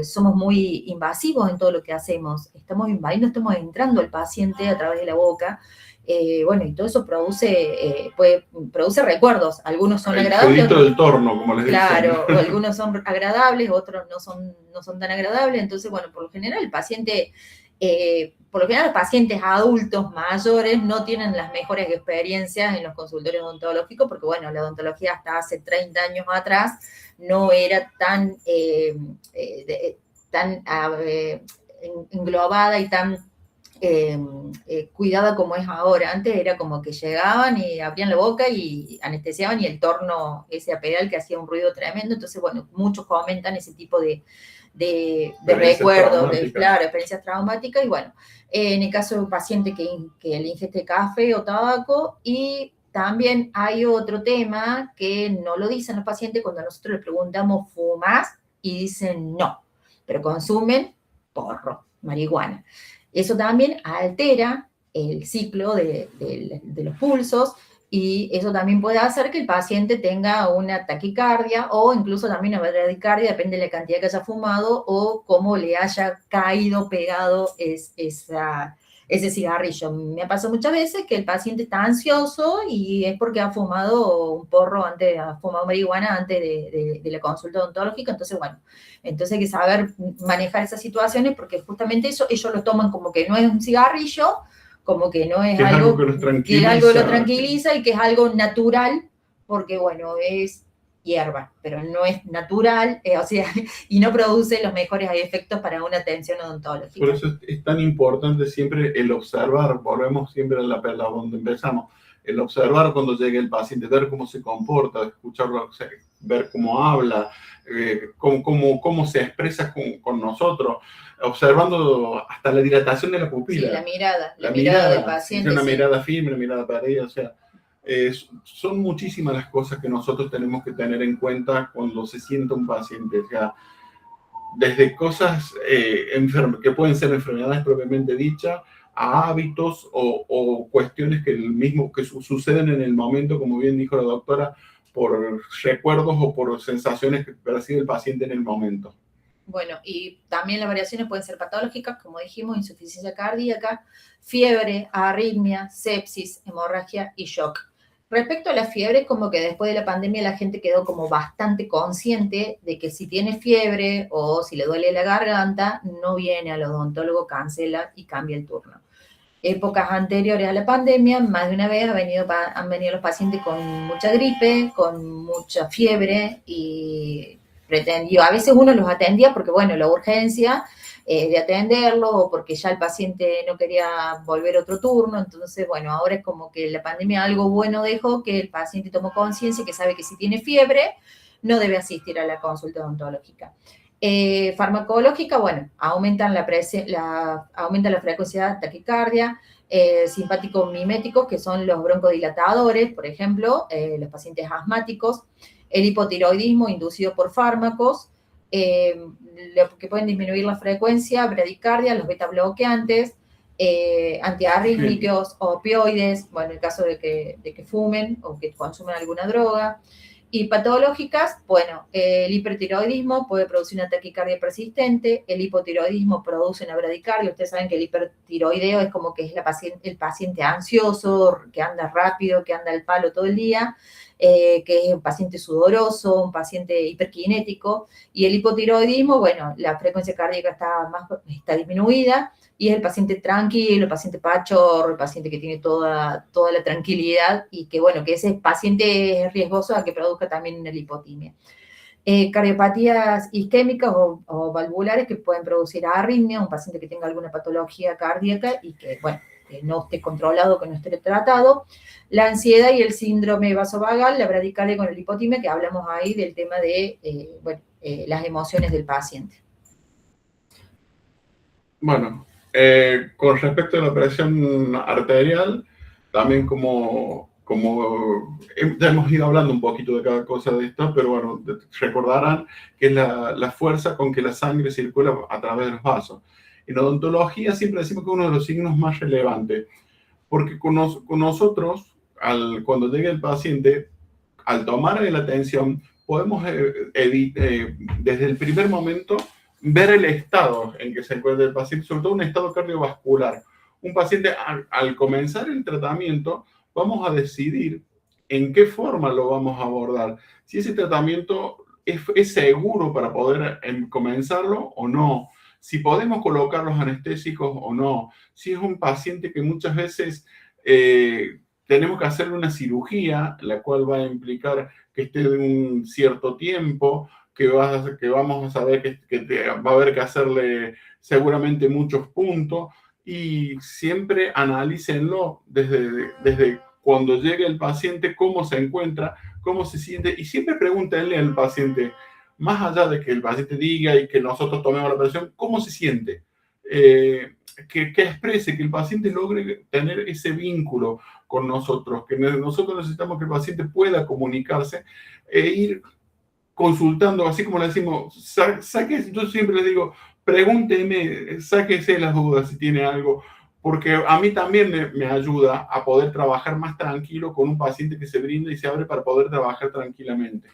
somos muy invasivos en todo lo que hacemos, estamos invadiendo, estamos entrando al paciente a través de la boca. Bueno, y todo eso produce recuerdos. Algunos son agradables. El del torno, como les dicen. Claro, algunos son agradables, otros no son tan agradables. Entonces, bueno, por lo general el paciente, los pacientes adultos mayores no tienen las mejores experiencias en los consultorios odontológicos porque, bueno, la odontología hasta hace 30 años atrás no era tan englobada y tan cuidada como es ahora. Antes era como que llegaban y abrían la boca y anestesiaban y el torno ese apedal que hacía un ruido tremendo. Entonces, bueno, muchos comentan ese tipo de recuerdos, claro, experiencias traumáticas. Y bueno, en el caso de un paciente que le ingeste café o tabaco, y también hay otro tema que no lo dicen los pacientes cuando nosotros les preguntamos, ¿fumas? Y dicen no, pero consumen porro, marihuana. Eso también altera el ciclo de los pulsos y eso también puede hacer que el paciente tenga una taquicardia o incluso también una bradicardia, depende de la cantidad que haya fumado o cómo le haya caído, pegado ese cigarrillo. Me ha pasado muchas veces que el paciente está ansioso y es porque ha fumado un porro ha fumado marihuana antes de la consulta odontológica. Entonces, bueno, entonces hay que saber manejar esas situaciones porque justamente eso ellos lo toman como que no es un cigarrillo, como que no es algo que lo tranquiliza y que es algo natural, porque bueno, es hierba, pero no es natural, o sea, y no produce los mejores efectos para una atención odontológica. Por eso es tan importante siempre el observar, volvemos siempre a la perla donde empezamos, el observar cuando llegue el paciente, ver cómo se comporta, escucharlo, ver cómo habla, cómo se expresa con nosotros, observando hasta la dilatación de la pupila. Sí, la mirada del paciente. Una mirada firme, una mirada perdida, o sea, son muchísimas las cosas que nosotros tenemos que tener en cuenta cuando se sienta un paciente, o sea, desde cosas que pueden ser enfermedades propiamente dichas, a hábitos o cuestiones que suceden en el momento, como bien dijo la doctora, por recuerdos o por sensaciones que percibe el paciente en el momento. Bueno, y también las variaciones pueden ser patológicas, como dijimos, insuficiencia cardíaca, fiebre, arritmia, sepsis, hemorragia y shock. Respecto a la fiebre, como que después de la pandemia la gente quedó como bastante consciente de que si tiene fiebre o si le duele la garganta, no viene al odontólogo, cancela y cambia el turno. Épocas anteriores a la pandemia, más de una vez han venido los pacientes con mucha gripe, con mucha fiebre y a veces uno los atendía porque, bueno, la urgencia de atenderlo, o porque ya el paciente no quería volver otro turno. Entonces, bueno, ahora es como que la pandemia algo bueno dejó, que el paciente tomó conciencia, que sabe que si tiene fiebre, no debe asistir a la consulta odontológica. Farmacológica, bueno, aumenta la frecuencia de taquicardia, simpáticos miméticos, que son los broncodilatadores, por ejemplo, los pacientes asmáticos, el hipotiroidismo inducido por fármacos, que pueden disminuir la frecuencia, bradicardia, los beta bloqueantes, antiarrítmicos, opioides, bueno, en el caso de que fumen o que consumen alguna droga. Y patológicas, bueno, el hipertiroidismo puede producir una taquicardia persistente, el hipotiroidismo produce una bradicardia. Ustedes saben que el hipertiroideo es como que es el paciente ansioso, que anda rápido, que anda al palo todo el día, que es un paciente sudoroso, un paciente hiperkinético. Y el hipotiroidismo, bueno, la frecuencia cardíaca está disminuida, y es el paciente tranquilo, el paciente pachorro, el paciente que tiene toda la tranquilidad, y que, bueno, que ese paciente es riesgoso a que produzca también una lipotimia. Cardiopatías isquémicas o valvulares que pueden producir arritmia, un paciente que tenga alguna patología cardíaca y que, bueno, que no esté controlado, que no esté tratado. La ansiedad y el síndrome vasovagal, la bradicardia con la lipotimia, que hablamos ahí del tema de las emociones del paciente. Bueno, con respecto a la presión arterial, también como ya hemos ido hablando un poquito de cada cosa de esto, pero bueno, recordarán que es la fuerza con que la sangre circula a través de los vasos. En odontología siempre decimos que es uno de los signos más relevantes, porque con nosotros, cuando llega el paciente, al tomar la atención, podemos desde el primer momento ver el estado en que se encuentra el paciente, sobre todo un estado cardiovascular. Un paciente, al comenzar el tratamiento, vamos a decidir en qué forma lo vamos a abordar. Si ese tratamiento es seguro para poder comenzarlo o no. Si podemos colocar los anestésicos o no. Si es un paciente que muchas veces tenemos que hacerle una cirugía, la cual va a implicar que esté de un cierto tiempo, que vamos a saber que va a haber que hacerle seguramente muchos puntos, y siempre analícenlo desde cuando llegue el paciente, cómo se encuentra, cómo se siente, y siempre pregúntenle al paciente, más allá de que el paciente diga y que nosotros tomemos la presión, cómo se siente, que exprese, que el paciente logre tener ese vínculo con nosotros, que nosotros necesitamos que el paciente pueda comunicarse e ir consultando, así como le decimos, yo siempre les digo, pregúnteme, sáquese las dudas si tiene algo, porque a mí también me ayuda a poder trabajar más tranquilo con un paciente que se brinda y se abre para poder trabajar tranquilamente.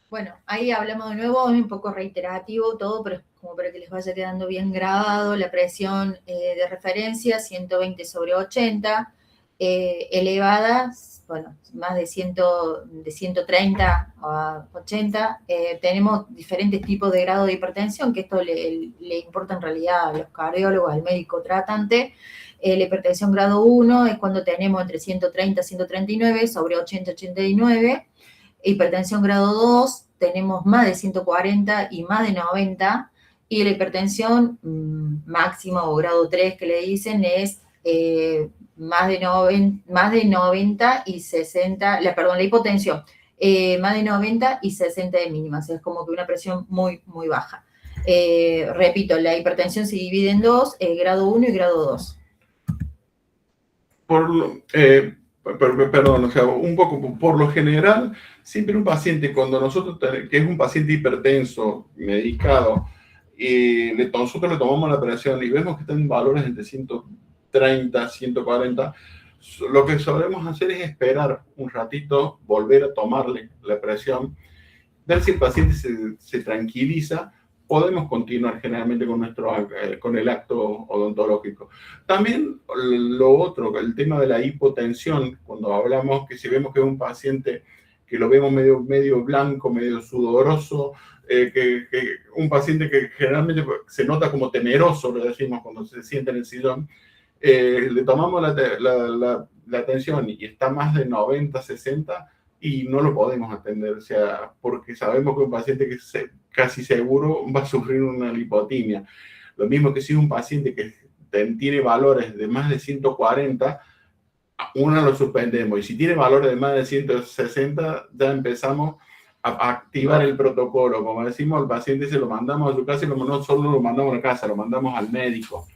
Bueno, ahí hablamos de nuevo, es un poco reiterativo todo, pero es como para que les vaya quedando bien grabado. La presión de referencia, 120/80, elevada, bueno, más de 130 a 80. Tenemos diferentes tipos de grado de hipertensión, que esto le importa en realidad a los cardiólogos, al médico tratante. La hipertensión grado 1 es cuando tenemos entre 130 y 139, sobre 80-89. Hipertensión grado 2, tenemos más de 140 y más de 90. Y la hipertensión máxima o grado 3 que le dicen es más de 90 y 60, la hipotensión, más de 90 y 60 de mínima, o sea, es como que una presión muy, muy baja. Repito, la hipertensión se divide en dos, grado 1 y grado 2. Perdón, o sea, un poco por lo general, siempre un paciente, cuando que es un paciente hipertenso, medicado, y nosotros le tomamos la presión y vemos que están en valores entre 130, 140, lo que solemos hacer es esperar un ratito, volver a tomarle la presión, ver si el paciente se tranquiliza. Podemos continuar generalmente con el acto odontológico. También lo otro, el tema de la hipotensión, cuando hablamos que si vemos que es un paciente que lo vemos medio blanco, medio sudoroso, un paciente que generalmente se nota como temeroso, lo decimos cuando se sienta en el sillón, le tomamos la atención y está más de 90, 60, y no lo podemos atender, o sea, porque sabemos que un paciente que casi seguro va a sufrir una lipotimia. Lo mismo que si un paciente que tiene valores de más de 140, uno lo suspendemos, y si tiene valores de más de 160, ya empezamos a activar el protocolo. Como decimos, al paciente se lo mandamos a su casa y no solo lo mandamos a la casa, lo mandamos al médico.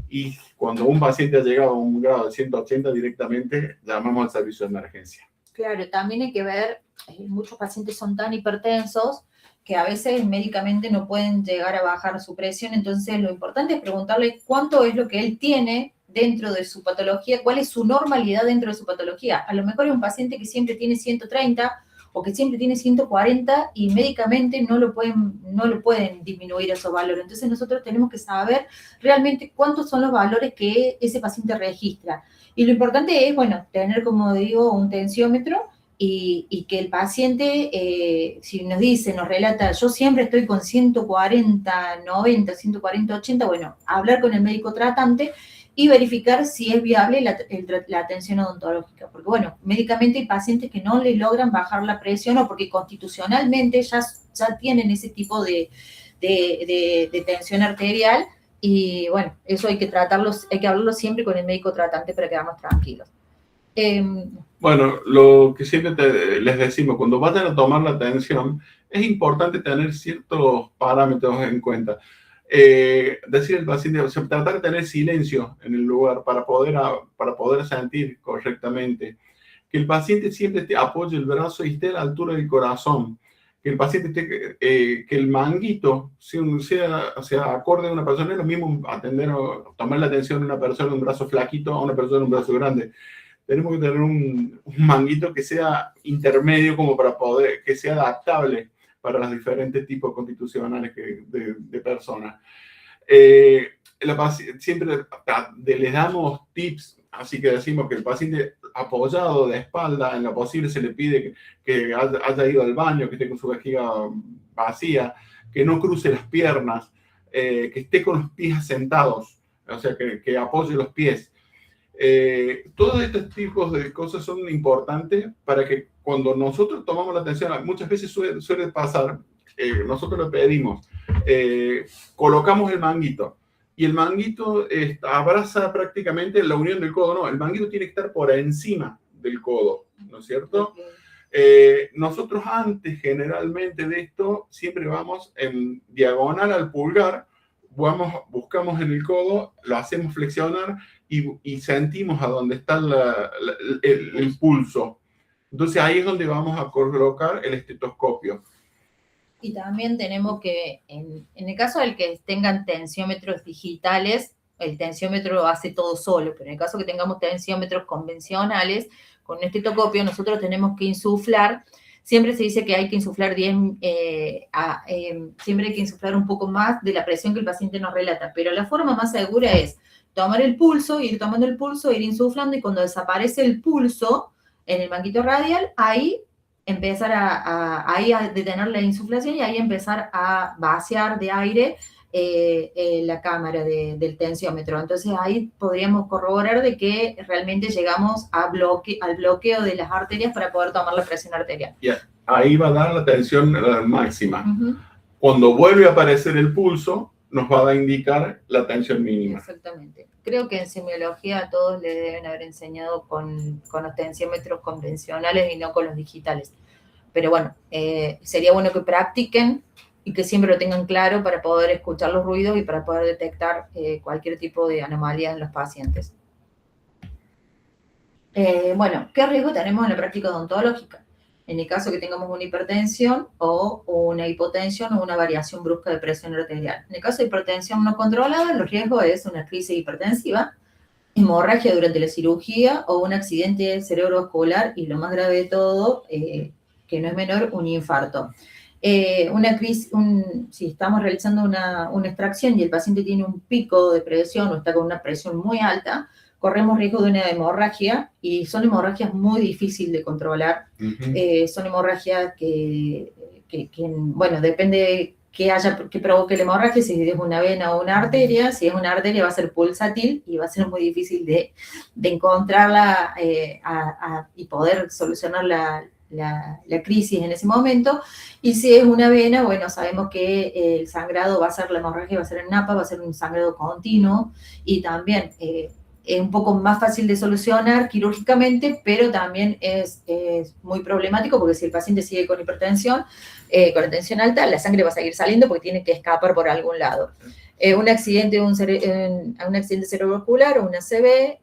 Y cuando un paciente ha llegado a un grado de 180, directamente llamamos al servicio de emergencia. Claro, también hay que ver, muchos pacientes son tan hipertensos que a veces médicamente no pueden llegar a bajar su presión, entonces lo importante es preguntarle cuánto es lo que él tiene dentro de su patología, cuál es su normalidad dentro de su patología. A lo mejor es un paciente que siempre tiene 130 o que siempre tiene 140 y médicamente no lo pueden disminuir esos valores. Entonces nosotros tenemos que saber realmente cuántos son los valores que ese paciente registra. Y lo importante es, bueno, tener, como digo, un tensiómetro y que el paciente, si nos dice, nos relata, yo siempre estoy con 140, 90, 140, 80, bueno, hablar con el médico tratante y verificar si es viable la atención odontológica. Porque, bueno, médicamente hay pacientes que no le logran bajar la presión o porque constitucionalmente ya tienen ese tipo de tensión arterial y, bueno, eso hay que hablarlo siempre con el médico tratante para que quedamos tranquilos. Bueno, lo que siempre les decimos, cuando vayan a tomar la atención, es importante tener ciertos parámetros en cuenta. Decir al paciente, o sea, tratar de tener silencio en el lugar para poder sentir correctamente, que el paciente siempre apoye el brazo y esté a la altura del corazón, que el paciente esté, que el manguito sea acorde a una persona. Es lo mismo atender o tomar la atención de una persona de un brazo flaquito a una persona de un brazo grande. Tenemos que tener un manguito que sea intermedio, como para poder, que sea adaptable para los diferentes tipos constitucionales de personas. Siempre les damos tips, así que decimos que el paciente apoyado de espalda, en lo posible se le pide que haya ido al baño, que esté con su vejiga vacía, que no cruce las piernas, que esté con los pies sentados, o sea, que apoye los pies. Todos estos tipos de cosas son importantes para que cuando nosotros tomamos la atención, muchas veces suele pasar, nosotros lo pedimos, colocamos el manguito y el manguito abraza prácticamente la unión del codo. No, el manguito tiene que estar por encima del codo, ¿no es cierto? Nosotros antes generalmente de esto siempre vamos en diagonal al pulgar, buscamos en el codo, lo hacemos flexionar y sentimos a dónde está el pulso. Entonces ahí es donde vamos a colocar el estetoscopio. Y también tenemos que, en el caso del que tengan tensiómetros digitales, el tensiómetro lo hace todo solo, pero en el caso que tengamos tensiómetros convencionales, con un estetoscopio nosotros tenemos que insuflar. Siempre se dice que hay que insuflar siempre hay que insuflar un poco más de la presión que el paciente nos relata, pero la forma más segura es tomar el pulso, ir tomando el pulso, ir insuflando, y cuando desaparece el pulso en el manguito radial, ahí empezar a detener la insuflación y ahí empezar a vaciar de aire la cámara del tensiómetro. Entonces ahí podríamos corroborar de que realmente llegamos al bloqueo de las arterias para poder tomar la presión arterial. Ahí va a dar la tensión máxima. Cuando vuelve a aparecer el pulso, nos va a indicar la tensión mínima. Exactamente. Creo que en semiología a todos les deben haber enseñado con los tensiómetros convencionales y no con los digitales. Pero bueno, sería bueno que practiquen y que siempre lo tengan claro para poder escuchar los ruidos y para poder detectar cualquier tipo de anomalía en los pacientes. Bueno, ¿qué riesgo tenemos en la práctica odontológica? En el caso que tengamos una hipertensión o una hipotensión o una variación brusca de presión arterial. En el caso de hipertensión no controlada, el riesgo es una crisis hipertensiva, hemorragia durante la cirugía o un accidente cerebrovascular y lo más grave de todo, que no es menor, un infarto. Si estamos realizando una extracción y el paciente tiene un pico de presión o está con una presión muy alta, corremos riesgo de una hemorragia y son hemorragias muy difíciles de controlar. Son hemorragias que bueno, depende que provoque la hemorragia, si es una vena o una arteria. Si es una arteria va a ser pulsátil y va a ser muy difícil de encontrarla y poder solucionar la crisis en ese momento. Y si es una vena, bueno, sabemos que el sangrado va a ser, la hemorragia va a ser en napa, va a ser un sangrado continuo, y también es un poco más fácil de solucionar quirúrgicamente, pero también es muy problemático, porque si el paciente sigue con hipertensión, con la tensión alta, la sangre va a seguir saliendo porque tiene que escapar por algún lado. Un accidente, un accidente cerebrovascular o una ACV,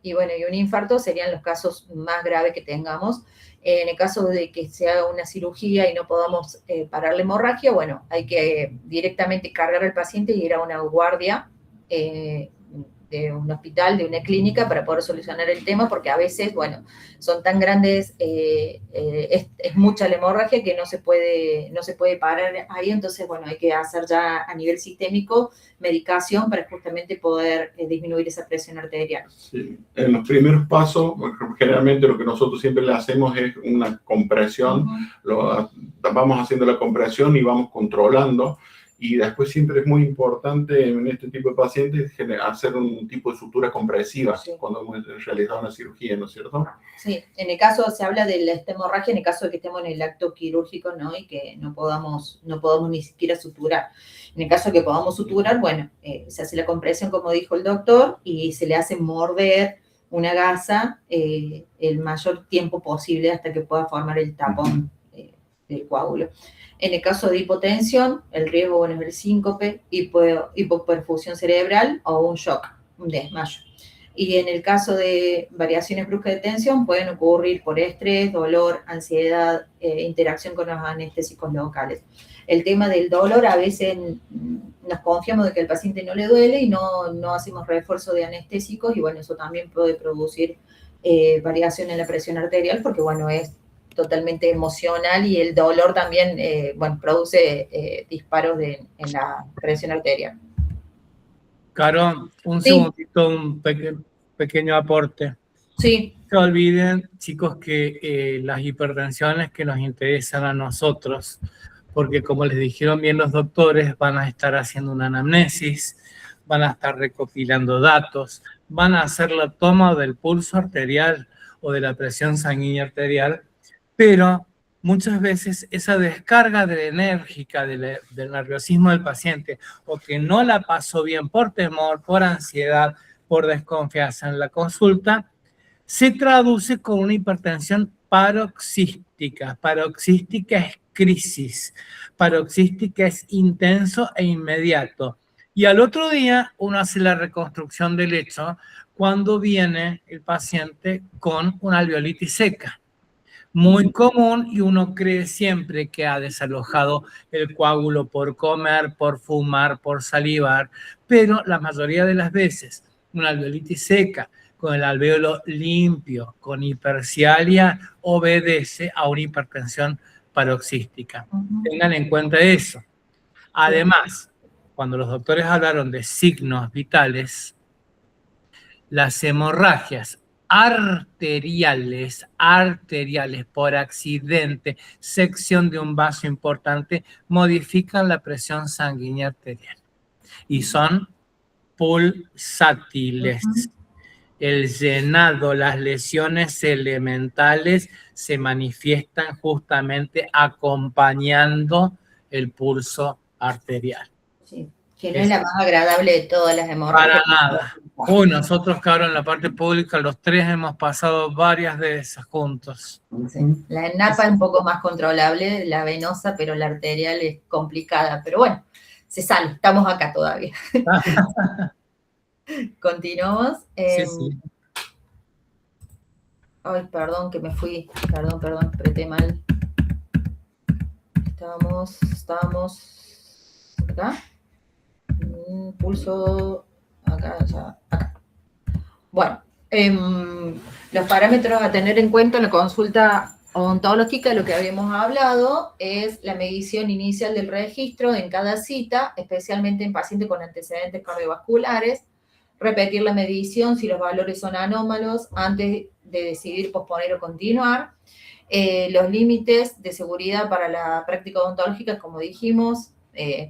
y bueno, y un infarto serían los casos más graves que tengamos. En el caso de que se haga una cirugía y no podamos parar la hemorragia, bueno, hay que directamente cargar al paciente y ir a una guardia de un hospital, de una clínica, para poder solucionar el tema, porque a veces, bueno, son tan grandes, es mucha la hemorragia que no se puede parar ahí. Entonces, bueno, hay que hacer ya a nivel sistémico medicación para justamente poder disminuir esa presión arterial. Sí. En los primeros pasos, generalmente lo que nosotros siempre le hacemos es una compresión, vamos haciendo la compresión y vamos controlando. Y después siempre es muy importante en este tipo de pacientes hacer un tipo de sutura compresiva, sí, cuando hemos realizado una cirugía, ¿no es cierto? Sí, en el caso, se habla de la hemorragia en el caso de que estemos en el acto quirúrgico, ¿no? Y que no podamos ni siquiera suturar. En el caso de que podamos suturar, bueno, se hace la compresión, como dijo el doctor, y se le hace morder una gasa el mayor tiempo posible hasta que pueda formar el tapón del coágulo. En el caso de hipotensión, el riesgo, bueno, es el síncope, hipoperfusión cerebral o un shock, un desmayo. Y en el caso de variaciones bruscas de tensión, pueden ocurrir por estrés, dolor, ansiedad, interacción con los anestésicos locales. El tema del dolor, a veces nos confiamos de que al paciente no le duele y no hacemos refuerzo de anestésicos, y bueno, eso también puede producir variación en la presión arterial, porque bueno, es totalmente emocional, y el dolor también, bueno, produce disparos en la presión arterial. Caro, un segundito, un pequeño aporte. Sí. No se olviden, chicos, que las hipertensiones que nos interesan a nosotros, porque como les dijeron bien los doctores, van a estar haciendo una anamnesis, van a estar recopilando datos, van a hacer la toma del pulso arterial o de la presión sanguínea arterial, pero muchas veces esa descarga enérgica del nerviosismo del paciente, o que no la pasó bien por temor, por ansiedad, por desconfianza en la consulta, se traduce con una hipertensión paroxística. Paroxística es crisis, paroxística es intenso e inmediato. Y al otro día uno hace la reconstrucción del hecho cuando viene el paciente con una alveolitis seca. Muy común, y uno cree siempre que ha desalojado el coágulo por comer, por fumar, por salivar, pero la mayoría de las veces una alveolitis seca con el alvéolo limpio, con hipercialia, obedece a una hipertensión paroxística. Tengan en cuenta eso. Además, cuando los doctores hablaron de signos vitales, las hemorragias arteriales por accidente, sección de un vaso importante, modifican la presión sanguínea arterial y son pulsátiles. El llenado, las lesiones elementales se manifiestan justamente acompañando el pulso arterial. Sí, que no es la más agradable de todas las hemorragias. Para nada. Uy, nosotros, cabrón, en la parte pública, los tres hemos pasado varias de esas juntos. Sí. La napa es un poco más controlable, la venosa, pero la arterial es complicada. Pero bueno, se sale, estamos acá todavía. Continuamos. Sí. Ay, perdón, que me fui. Perdón, apreté mal. Estábamos acá. Pulso acá. Bueno, los parámetros a tener en cuenta en la consulta odontológica, lo que habíamos hablado es la medición inicial del registro en cada cita, especialmente en pacientes con antecedentes cardiovasculares, repetir la medición si los valores son anómalos antes de decidir posponer o continuar. Los límites de seguridad para la práctica odontológica, como dijimos,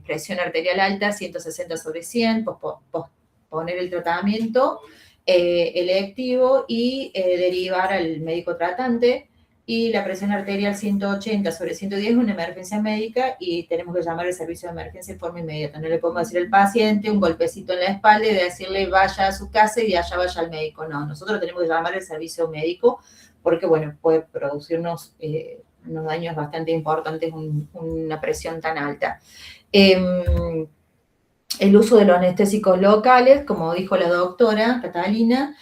presión arterial alta, 160/100, posponer el tratamiento electivo y derivar al médico tratante. y la presión arterial 180/110 es una emergencia médica y tenemos que llamar al servicio de emergencia de forma inmediata. No le podemos decir al paciente un golpecito en la espalda y decirle vaya a su casa y de allá vaya al médico. No, nosotros tenemos que llamar al servicio médico porque, bueno, puede producirnos unos daños bastante importantes una presión tan alta. El uso de los anestésicos locales, como dijo la doctora Catalina,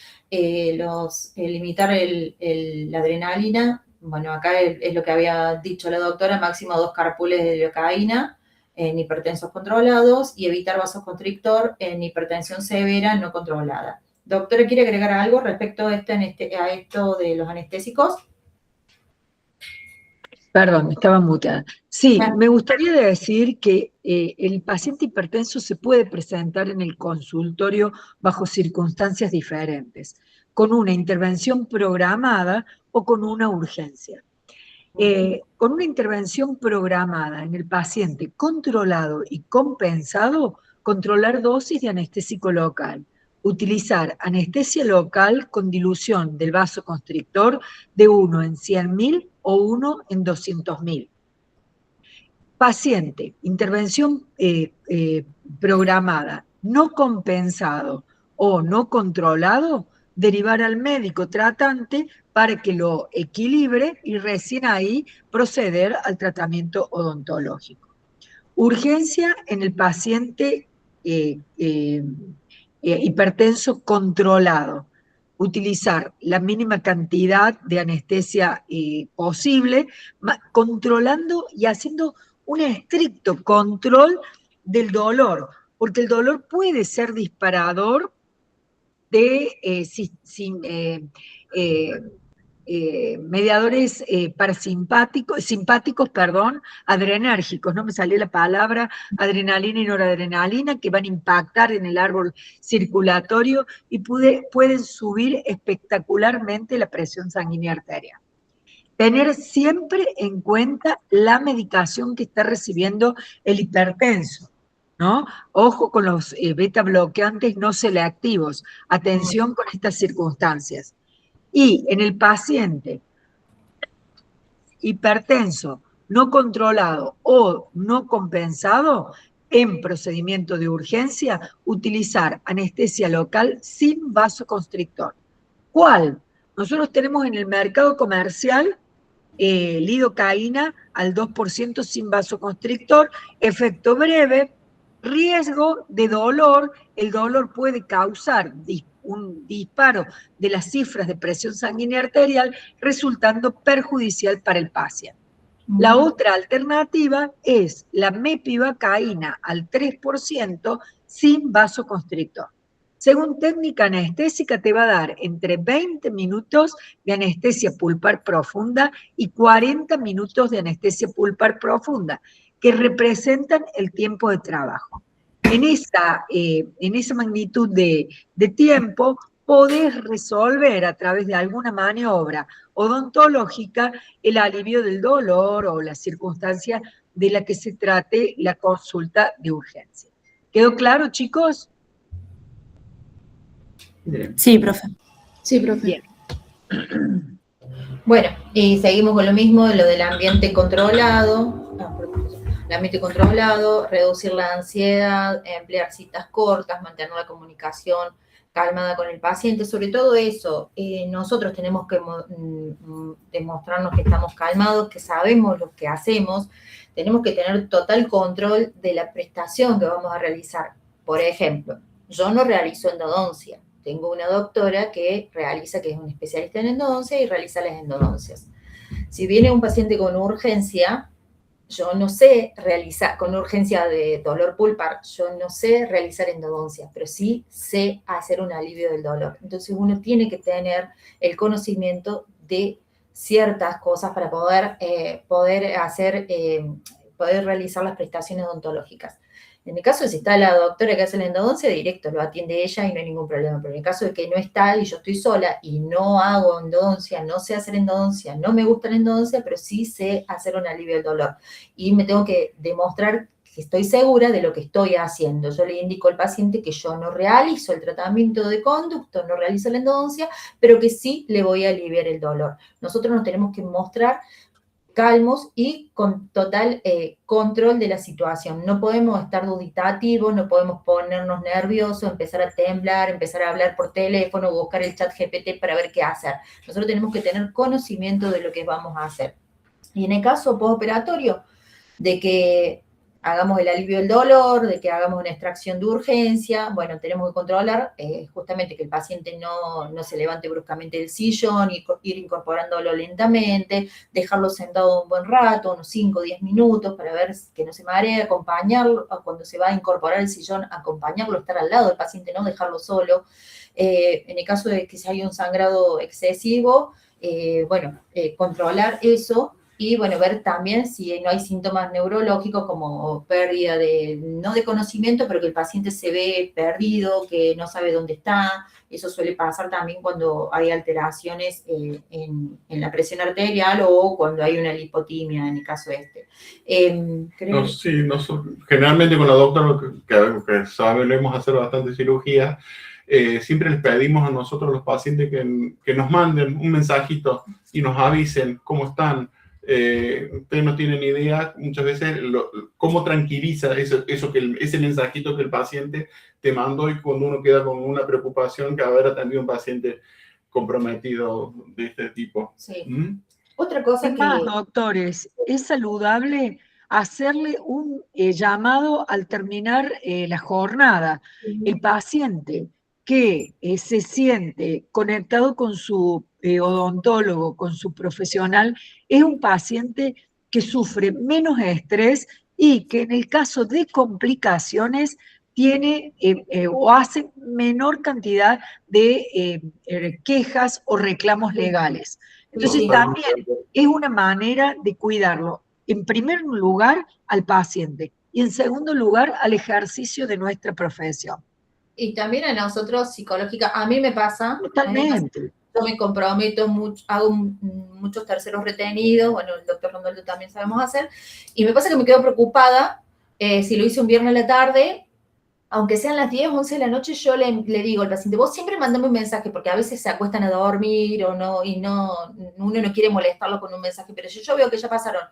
limitar la adrenalina. Bueno, acá es lo que había dicho la doctora, máximo 2 carpules de lidocaína en hipertensos controlados y evitar vasoconstrictor en hipertensión severa no controlada. Doctora, ¿quiere agregar algo respecto a esto de los anestésicos? Perdón, estaba muteada. Sí, me gustaría decir que el paciente hipertenso se puede presentar en el consultorio bajo circunstancias diferentes, con una intervención programada o con una urgencia. Con una intervención programada en el paciente controlado y compensado, controlar dosis de anestésico local, utilizar anestesia local con dilución del vasoconstrictor de 1 en 100.000 o 1 en 200.000. Paciente, intervención programada, no compensado o no controlado, derivar al médico tratante para que lo equilibre y recién ahí proceder al tratamiento odontológico. Urgencia en el paciente hipertenso controlado. Utilizar la mínima cantidad de anestesia posible, controlando y haciendo un estricto control del dolor, porque el dolor puede ser disparador de mediadores simpáticos, adrenérgicos, no me salió la palabra, adrenalina y noradrenalina, que van a impactar en el árbol circulatorio y pueden subir espectacularmente la presión sanguínea arterial. Tener siempre en cuenta la medicación que está recibiendo el hipertenso, ¿no? Ojo con los beta bloqueantes no selectivos. Atención con estas circunstancias. Y en el paciente hipertenso no controlado o no compensado, en procedimiento de urgencia, utilizar anestesia local sin vasoconstrictor. ¿Cuál? Nosotros tenemos en el mercado comercial lidocaína al 2% sin vasoconstrictor, efecto breve, riesgo de dolor. El dolor puede causar un disparo de las cifras de presión sanguínea arterial, resultando perjudicial para el paciente. La otra alternativa es la mepivacaína al 3% sin vasoconstrictor. Según técnica anestésica, te va a dar entre 20 minutos de anestesia pulpar profunda y 40 minutos de anestesia pulpar profunda, que representan el tiempo de trabajo. En esa magnitud de tiempo, podés resolver a través de alguna maniobra odontológica el alivio del dolor o la circunstancia de la que se trate la consulta de urgencia. ¿Quedó claro, chicos? Sí, profe. Sí, profe. Bien. Bueno, y seguimos con lo mismo, lo del ambiente controlado. El ambiente controlado, reducir la ansiedad, emplear citas cortas, mantener la comunicación calmada con el paciente. Sobre todo eso, nosotros tenemos que demostrarnos que estamos calmados, que sabemos lo que hacemos. Tenemos que tener total control de la prestación que vamos a realizar. Por ejemplo, yo no realizo endodoncia. Tengo una doctora que es un especialista en endodoncia y realiza las endodoncias. Si viene un paciente con urgencia, yo no sé realizar, con urgencia de dolor pulpar, yo no sé realizar endodoncia, pero sí sé hacer un alivio del dolor. Entonces uno tiene que tener el conocimiento de ciertas cosas para poder realizar las prestaciones odontológicas. En el caso de si está la doctora que hace la endodoncia, directo lo atiende ella y no hay ningún problema. Pero en el caso de que no está y yo estoy sola y no hago endodoncia, no sé hacer endodoncia, no me gusta la endodoncia, pero sí sé hacer un alivio del dolor. Y me tengo que demostrar estoy segura de lo que estoy haciendo. Yo le indico al paciente que yo no realizo el tratamiento de conducto, no realizo la endodoncia, pero que sí le voy a aliviar el dolor. Nosotros nos tenemos que mostrar calmos y con total control de la situación. No podemos estar dubitativos, no podemos ponernos nerviosos, empezar a temblar, empezar a hablar por teléfono, buscar el chat GPT para ver qué hacer. Nosotros tenemos que tener conocimiento de lo que vamos a hacer. Y en el caso postoperatorio, de que hagamos el alivio del dolor, de que hagamos una extracción de urgencia, bueno, tenemos que controlar justamente que el paciente no se levante bruscamente del sillón, ir incorporándolo lentamente, dejarlo sentado un buen rato, unos 5 o 10 minutos para ver que no se maree, acompañarlo, cuando se va a incorporar el sillón, acompañarlo, estar al lado del paciente, no dejarlo solo. En el caso de que si hay un sangrado excesivo, controlar eso. Y bueno, ver también si no hay síntomas neurológicos como pérdida no de conocimiento, pero que el paciente se ve perdido, que no sabe dónde está. Eso suele pasar también cuando hay alteraciones en la presión arterial o cuando hay una lipotimia, en el caso este. Generalmente con la doctora, que sabemos hacer bastante cirugía, siempre les pedimos a nosotros, los pacientes, que nos manden un mensajito y nos avisen cómo están. Ustedes no tienen idea muchas veces cómo tranquiliza ese mensajito que el paciente te mandó, y cuando uno queda con una preocupación que haber atendido a un paciente comprometido de este tipo. Sí. Otra cosa que... más, doctores, es saludable hacerle un llamado al terminar la jornada. El paciente que se siente conectado con su odontólogo, con su profesional, es un paciente que sufre menos estrés y que en el caso de complicaciones tiene o hace menor cantidad de quejas o reclamos legales. Entonces también es una manera de cuidarlo, en primer lugar al paciente y en segundo lugar al ejercicio de nuestra profesión. Y también a nosotros psicológica, a mí me pasa. Totalmente. Yo me comprometo mucho, hago muchos terceros retenidos, bueno, el doctor Ronaldo también sabemos hacer, y me pasa que me quedo preocupada si lo hice un viernes a la tarde, aunque sean las 10 o 11 de la noche, yo le digo al paciente, vos siempre mandame un mensaje, porque a veces se acuestan a dormir o no, y uno no quiere molestarlo con un mensaje, pero si yo veo que ya pasaron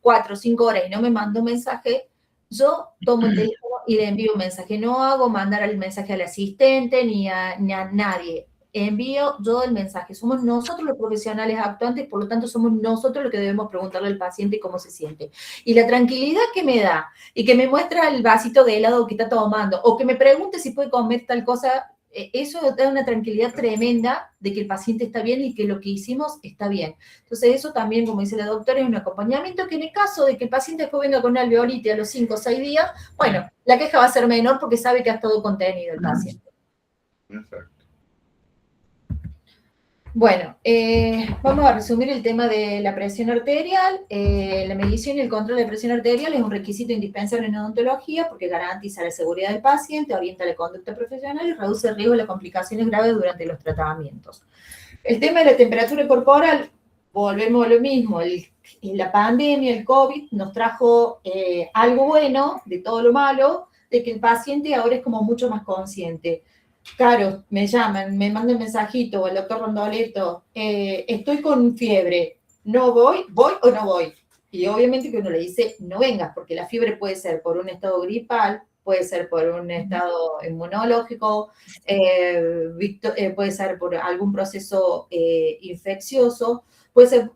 4 o 5 horas y no me mandó un mensaje, yo tomo el teléfono y le envío un mensaje. No hago mandar el mensaje al asistente ni a nadie. Envío yo el mensaje. Somos nosotros los profesionales actuantes, por lo tanto somos nosotros los que debemos preguntarle al paciente cómo se siente. Y la tranquilidad que me da, y que me muestra el vasito de helado que está tomando, o que me pregunte si puede comer tal cosa, eso da una tranquilidad tremenda de que el paciente está bien y que lo que hicimos está bien. Entonces eso también, como dice la doctora, es un acompañamiento que en el caso de que el paciente después venga con una alveolitis a los 5 o 6 días, bueno, la queja va a ser menor porque sabe que ha estado contenido el paciente. Exacto. Bueno, vamos a resumir el tema de la presión arterial. La medición y el control de presión arterial es un requisito indispensable en odontología porque garantiza la seguridad del paciente, orienta la conducta profesional y reduce el riesgo de las complicaciones graves durante los tratamientos. El tema de la temperatura corporal, volvemos a lo mismo. La pandemia, el COVID, nos trajo algo bueno de todo lo malo, de que el paciente ahora es como mucho más consciente. Claro, me llaman, me mandan un mensajito, el doctor Rondoleto, estoy con fiebre, ¿no voy o no voy? Y obviamente que uno le dice, no vengas, porque la fiebre puede ser por un estado gripal, puede ser por un estado inmunológico, puede ser por algún proceso infeccioso, puede ser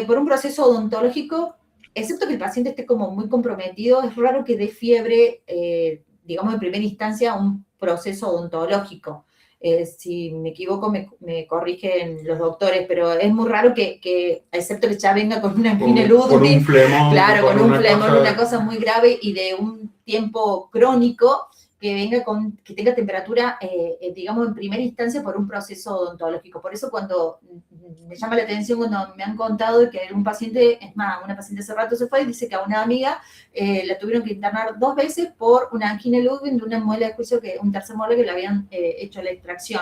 por un proceso odontológico, excepto que el paciente esté como muy comprometido, es raro que dé fiebre, digamos en primera instancia, un proceso odontológico. Si me equivoco, me corrigen los doctores, pero es muy raro que excepto que ya venga con una angina ludwig, con un flemón, claro, con un flemón, una cosa muy grave y de un tiempo crónico, que venga que tenga temperatura, digamos, en primera instancia por un proceso odontológico. Por eso cuando me llama la atención cuando me han contado que un paciente, es más, una paciente hace rato se fue y dice que a una amiga la tuvieron que internar 2 veces por una angina ludwig de una muela de juicio, un tercer muela que le habían hecho la extracción.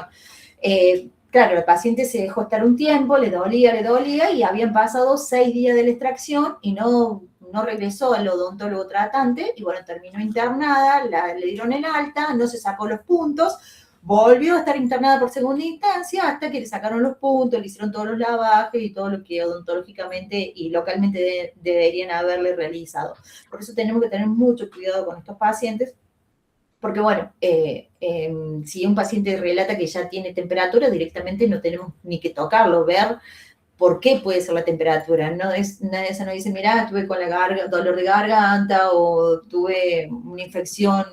Claro, el paciente se dejó estar un tiempo, le dolía y habían pasado 6 días de la extracción y no no regresó al odontólogo tratante y bueno, terminó internada, le dieron el alta, no se sacó los puntos, volvió a estar internada por segunda instancia hasta que le sacaron los puntos, le hicieron todos los lavajes y todo lo que odontológicamente y localmente deberían haberle realizado. Por eso tenemos que tener mucho cuidado con estos pacientes, porque bueno, si un paciente relata que ya tiene temperatura, directamente no tenemos ni que tocarlo, ver por qué puede ser la temperatura. Nadie nos dice, mira, tuve con dolor de garganta o tuve una infección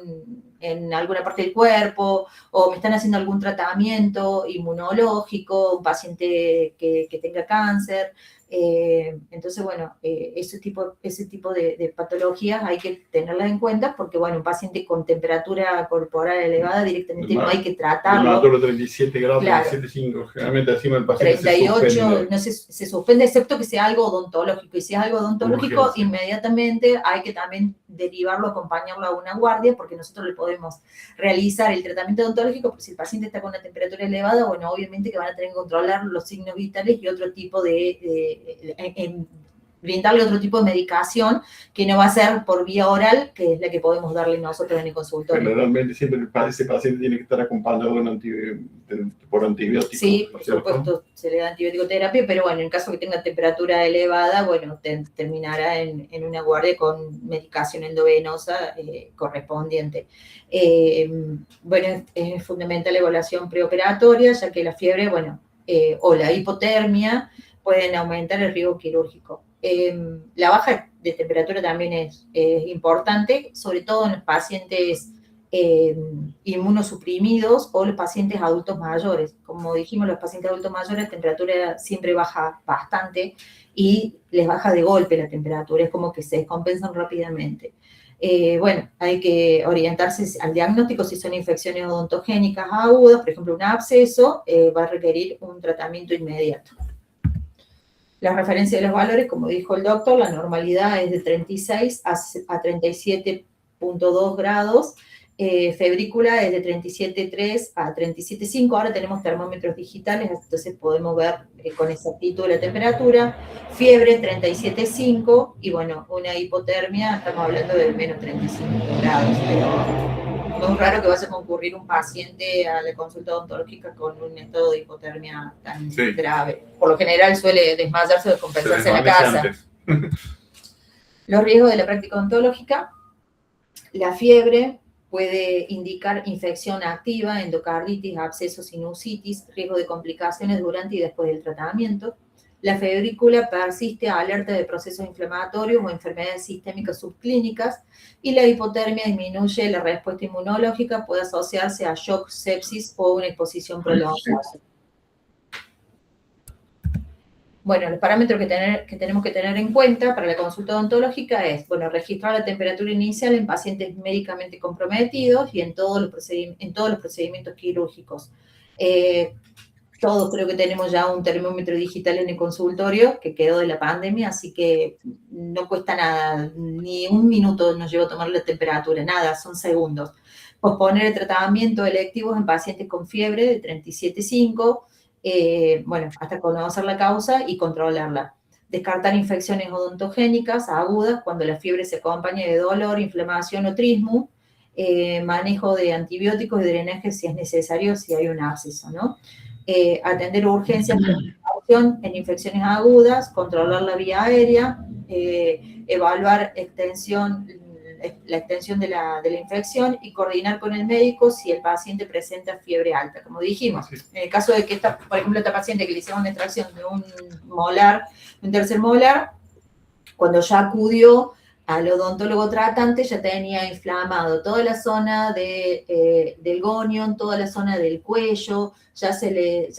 en alguna parte del cuerpo, o me están haciendo algún tratamiento inmunológico, un paciente que tenga cáncer. Entonces, bueno, ese tipo de patologías hay que tenerlas en cuenta porque, bueno, un paciente con temperatura corporal elevada directamente no hay que tratarlo. De 37 grados, claro. 37,5, generalmente encima del paciente 38, se suspende, excepto que sea algo odontológico. Y si es algo odontológico, urgencia. Inmediatamente hay que también derivarlo, acompañarlo a una guardia, porque nosotros le podemos realizar el tratamiento odontológico, pero si el paciente está con una temperatura elevada, bueno, obviamente que van a tener que controlar los signos vitales y otro tipo brindarle otro tipo de medicación que no va a ser por vía oral, que es la que podemos darle nosotros en el consultorio. Generalmente siempre ese paciente tiene que estar acompañado por antibióticos. Sí, por supuesto, se le da antibiótico terapia, pero bueno, en caso que tenga temperatura elevada, bueno, terminará en una guardia con medicación endovenosa correspondiente. Bueno, es fundamental la evaluación preoperatoria, ya que la fiebre, bueno, o la hipotermia pueden aumentar el riesgo quirúrgico. La baja de temperatura también es importante, sobre todo en los pacientes inmunosuprimidos o los pacientes adultos mayores. Como dijimos, los pacientes adultos mayores la temperatura siempre baja bastante y les baja de golpe la temperatura, es como que se descompensan rápidamente. Bueno, hay que orientarse al diagnóstico si son infecciones odontogénicas agudas, por ejemplo, un absceso va a requerir un tratamiento inmediato. La referencia de los valores, como dijo el doctor, la normalidad es de 36 a 37.2 grados, febrícula es de 37.3 a 37.5, ahora tenemos termómetros digitales, entonces podemos ver con exactitud la temperatura, fiebre 37.5 y bueno, una hipotermia, estamos hablando de menos 35 grados, pero muy raro que vaya a concurrir un paciente a la consulta odontológica con un estado de hipotermia tan grave. Por lo general suele desmayarse o descompensarse en la casa. Los riesgos de la práctica odontológica, la fiebre puede indicar infección activa, endocarditis, abscesos, sinusitis, riesgo de complicaciones durante y después del tratamiento. La febrícula persiste a alerta de procesos inflamatorios o enfermedades sistémicas subclínicas y la hipotermia disminuye la respuesta inmunológica, puede asociarse a shock, sepsis o una exposición prolongada. Bueno, los parámetros que tenemos que tener en cuenta para la consulta odontológica es, bueno, registrar la temperatura inicial en pacientes médicamente comprometidos y en todos los procedimientos quirúrgicos. Todos creo que tenemos ya un termómetro digital en el consultorio que quedó de la pandemia, así que no cuesta nada, ni un minuto nos lleva a tomar la temperatura, nada, son segundos. Posponer el tratamiento electivos en pacientes con fiebre de 37.5, bueno, hasta conocer la causa y controlarla. Descartar infecciones odontogénicas agudas cuando la fiebre se acompaña de dolor, inflamación o trismo. Manejo de antibióticos y drenaje si es necesario, si hay un absceso, ¿no? Atender urgencias en infecciones agudas, controlar la vía aérea, evaluar la extensión de la infección y coordinar con el médico si el paciente presenta fiebre alta. Como dijimos, en el caso de que, por ejemplo, esta paciente que le hicieron una extracción de un molar, un tercer molar, cuando ya acudió al odontólogo tratante ya tenía inflamado toda la zona del gonion, toda la zona del cuello, ya se le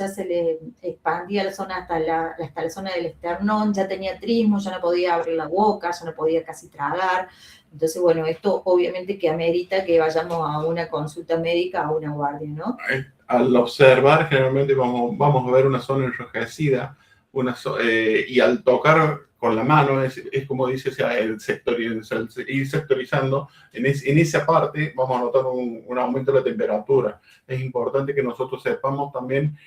expandía la zona hasta la zona del esternón, ya tenía trismo, ya no podía abrir la boca, ya no podía casi tragar. Entonces, bueno, esto obviamente que amerita que vayamos a una consulta médica, a una guardia, ¿no? Al observar, generalmente vamos a ver una zona enrojecida, y al tocar con la mano, es como dice, o sea, ir sectorizando. En esa parte vamos a notar un aumento de la temperatura. Es importante que nosotros sepamos también,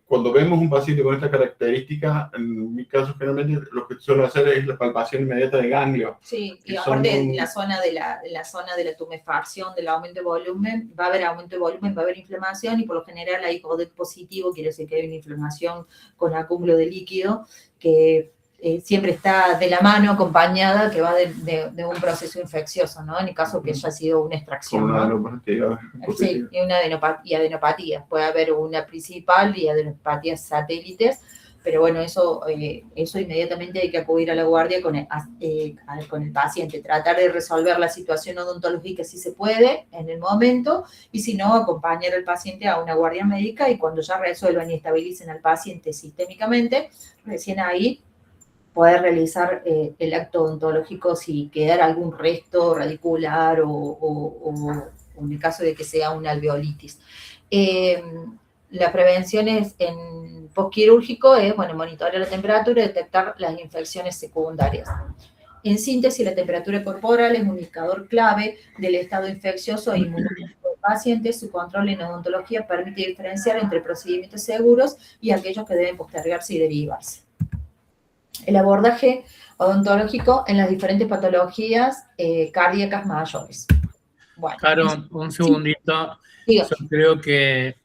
cuando vemos un paciente con esta característica, en mi caso generalmente lo que suelo hacer es la palpación inmediata de ganglio. Sí, y aparte en la zona de la tumefacción, del aumento de volumen, va a haber aumento de volumen, va a haber inflamación, y por lo general hay Codec positivo, quiere decir que hay una inflamación con acúmulo de líquido, que siempre está de la mano acompañada, que va de un proceso infeccioso, ¿no? En el caso que haya sido una extracción, Con una ¿no? adenopatía. Sí, y adenopatía. Puede haber una principal y adenopatías satélites, pero bueno, eso inmediatamente hay que acudir a la guardia con el paciente, tratar de resolver la situación odontológica si se puede en el momento, y si no, acompañar al paciente a una guardia médica, y cuando ya resuelvan y estabilicen al paciente sistémicamente, recién ahí poder realizar el acto odontológico si quedara algún resto radicular o en el caso de que sea una alveolitis. La prevención en postquirúrgico es, bueno, monitorear la temperatura y detectar las infecciones secundarias. En síntesis, la temperatura corporal es un indicador clave del estado infeccioso e inmunológico del paciente. Su control en odontología permite diferenciar entre procedimientos seguros y aquellos que deben postergarse y derivarse. El abordaje odontológico en las diferentes patologías cardíacas mayores. Bueno, Caro, un segundito. Sí, Yo creo que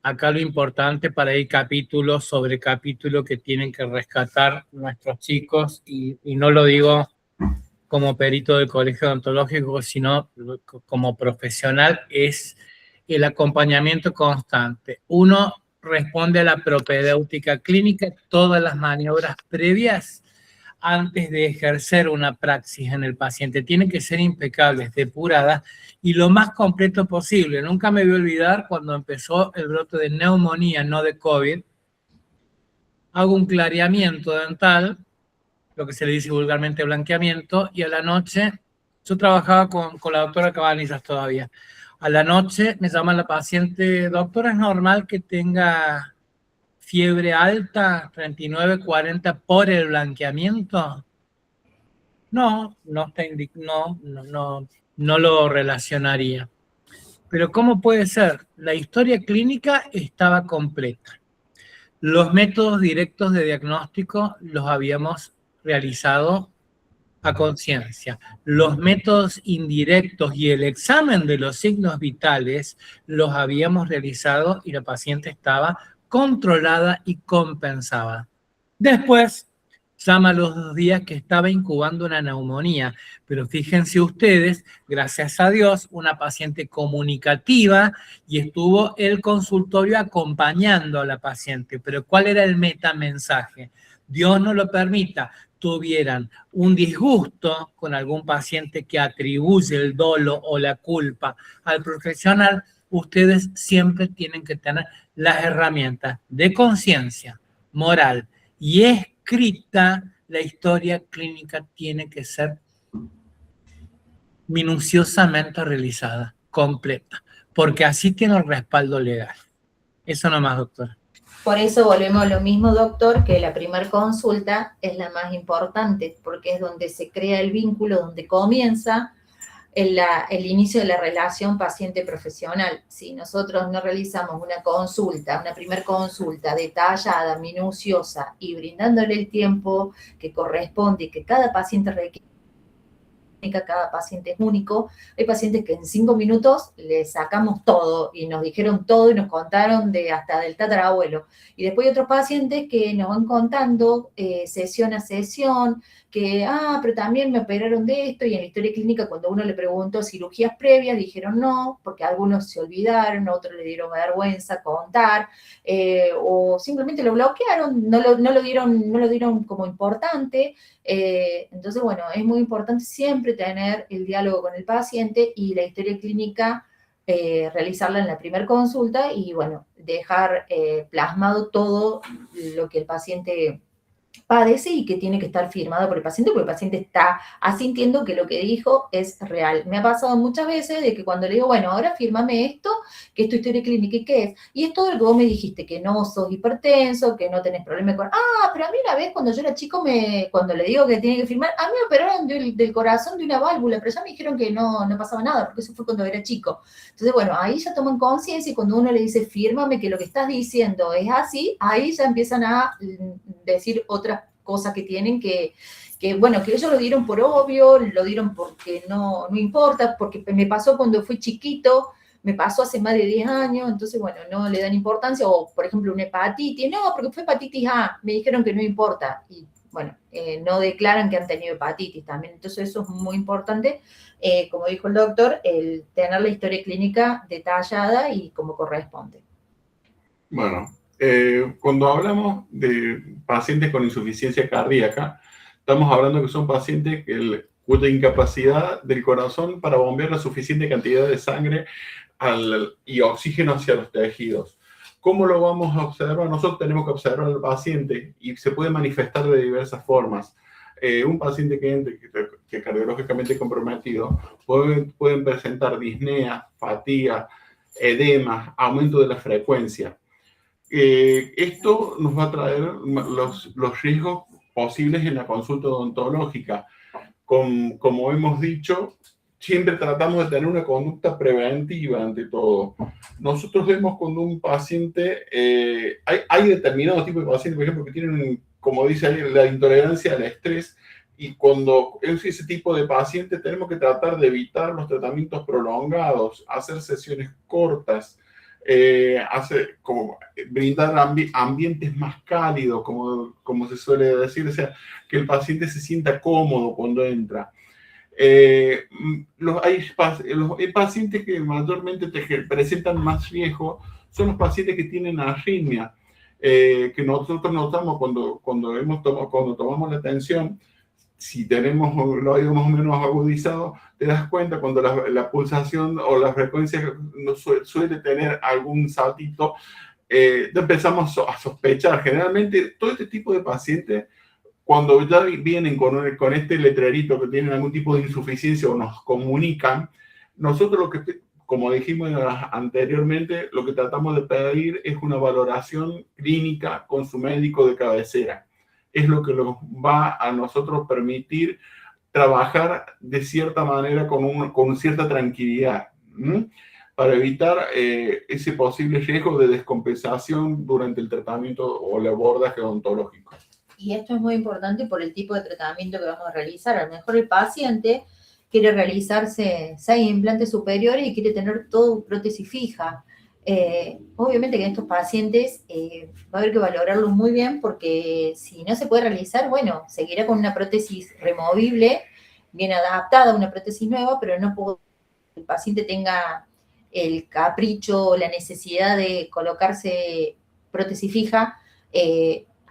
acá lo importante para ir capítulo sobre capítulo que tienen que rescatar nuestros chicos, y no lo digo como perito del colegio odontológico, sino como profesional, es el acompañamiento constante. Uno responde a la propedéutica clínica, todas las maniobras previas antes de ejercer una praxis en el paciente tienen que ser impecables, depuradas y lo más completo posible. Nunca me voy a olvidar cuando empezó el brote de neumonía, no de COVID. Hago un clareamiento dental, lo que se le dice vulgarmente blanqueamiento, y a la noche, yo trabajaba con la doctora Cabanillas todavía, a la noche me llama la paciente: doctora, ¿es normal que tenga fiebre alta, 39, 40 por el blanqueamiento? No lo relacionaría. Pero ¿cómo puede ser? La historia clínica estaba completa. Los métodos directos de diagnóstico los habíamos realizado a conciencia. Los métodos indirectos y el examen de los signos vitales los habíamos realizado y la paciente estaba controlada y compensada. Después, llama a los 2 días que estaba incubando una neumonía, pero fíjense ustedes, gracias a Dios, una paciente comunicativa, y estuvo el consultorio acompañando a la paciente. Pero ¿cuál era el metamensaje? Dios no lo permita, tuvieran un disgusto con algún paciente que atribuye el dolo o la culpa al profesional, ustedes siempre tienen que tener las herramientas de conciencia, moral y escrita. La historia clínica tiene que ser minuciosamente realizada, completa, porque así tiene el respaldo legal. Eso nomás, doctora. Por eso volvemos a lo mismo, doctor, que la primera consulta es la más importante, porque es donde se crea el vínculo, donde comienza el inicio de la relación paciente-profesional. Si nosotros no realizamos una primera consulta detallada, minuciosa y brindándole el tiempo que corresponde y que cada paciente requiere, cada paciente es único. Hay pacientes que en 5 minutos les sacamos todo y nos dijeron todo y nos contaron hasta del tatarabuelo. Y después hay otros pacientes que nos van contando sesión a sesión, que, pero también me operaron de esto, y en la historia clínica cuando uno le preguntó cirugías previas, dijeron no, porque algunos se olvidaron, otros le dieron vergüenza contar, o simplemente lo bloquearon, no lo dieron como importante. Entonces, bueno, es muy importante siempre tener el diálogo con el paciente y la historia clínica, realizarla en la primera consulta y, bueno, dejar plasmado todo lo que el paciente padece y que tiene que estar firmado por el paciente, porque el paciente está asintiendo que lo que dijo es real. Me ha pasado muchas veces de que cuando le digo, bueno, ahora fírmame esto, que es tu historia clínica, ¿y qué es? Y es todo lo que vos me dijiste, que no sos hipertenso, que no tenés problema con... pero a mí una vez cuando yo era chico, cuando le digo que tiene que firmar, a mí me operaron del corazón de una válvula, pero ya me dijeron que no pasaba nada, porque eso fue cuando era chico. Entonces, bueno, ahí ya toman conciencia y cuando uno le dice, fírmame que lo que estás diciendo es así, ahí ya empiezan a decir otras cosas que tienen que bueno, que ellos lo dieron por obvio, lo dieron porque no importa, porque me pasó cuando fui chiquito, me pasó hace más de 10 años, entonces, bueno, no le dan importancia, o por ejemplo una hepatitis, no, porque fue hepatitis A, me dijeron que no importa, y bueno, no declaran que han tenido hepatitis también, entonces eso es muy importante, como dijo el doctor, el tener la historia clínica detallada y como corresponde. Bueno, cuando hablamos de pacientes con insuficiencia cardíaca, estamos hablando que son pacientes cuya incapacidad del corazón para bombear la suficiente cantidad de sangre y oxígeno hacia los tejidos. ¿Cómo lo vamos a observar? Nosotros tenemos que observar al paciente y se puede manifestar de diversas formas. Un paciente que cardiológicamente comprometido pueden presentar disnea, fatiga, edema, aumento de la frecuencia. Esto nos va a traer los riesgos posibles en la consulta odontológica. Como hemos dicho, siempre tratamos de tener una conducta preventiva ante todo. Nosotros vemos cuando un paciente, hay determinados tipos de pacientes, por ejemplo, que tienen, como dice ahí, la intolerancia al estrés, y cuando es ese tipo de paciente tenemos que tratar de evitar los tratamientos prolongados, hacer sesiones cortas, brindar ambientes más cálidos, como se suele decir, o sea, que el paciente se sienta cómodo cuando entra. Hay pacientes que mayormente presentan más riesgo, son los pacientes que tienen arritmia, que nosotros notamos cuando tomamos la atención. Si tenemos los oídos más o menos agudizados, te das cuenta cuando la pulsación o la frecuencia suele tener algún saltito, empezamos a sospechar. Generalmente, todo este tipo de pacientes, cuando ya vienen con este letrerito que tienen algún tipo de insuficiencia o nos comunican, nosotros como dijimos anteriormente, lo que tratamos de pedir es una valoración clínica con su médico de cabecera. Es lo que nos va a nosotros permitir trabajar de cierta manera con cierta tranquilidad, para evitar ese posible riesgo de descompensación durante el tratamiento o el abordaje odontológico. Y esto es muy importante por el tipo de tratamiento que vamos a realizar. A lo mejor el paciente quiere realizarse 6 implantes superiores y quiere tener todo prótesis fija. Obviamente que en estos pacientes va a haber que valorarlo muy bien porque si no se puede realizar, bueno, seguirá con una prótesis removible, bien adaptada a una prótesis nueva, pero no puede que el paciente tenga el capricho o la necesidad de colocarse prótesis fija,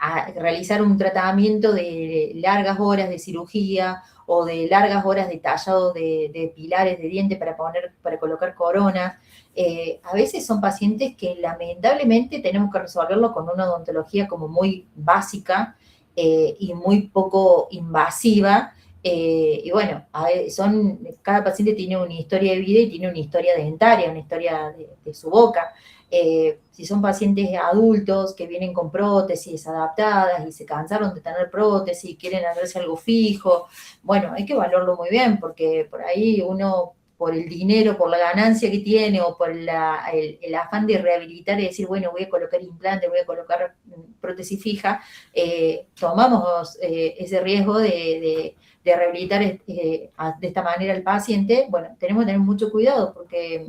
a realizar un tratamiento de largas horas de cirugía o de largas horas de tallado de pilares de diente para colocar coronas. A veces son pacientes que lamentablemente tenemos que resolverlo con una odontología como muy básica y muy poco invasiva. Y bueno, cada paciente tiene una historia de vida y tiene una historia dentaria, una historia de su boca. Si son pacientes adultos que vienen con prótesis adaptadas y se cansaron de tener prótesis y quieren hacerse algo fijo, bueno, hay que valorarlo muy bien porque por ahí uno, por el dinero, por la ganancia que tiene o por el afán de rehabilitar y decir, bueno, voy a colocar implante, voy a colocar prótesis fija, tomamos ese riesgo de rehabilitar de esta manera al paciente. Bueno, tenemos que tener mucho cuidado porque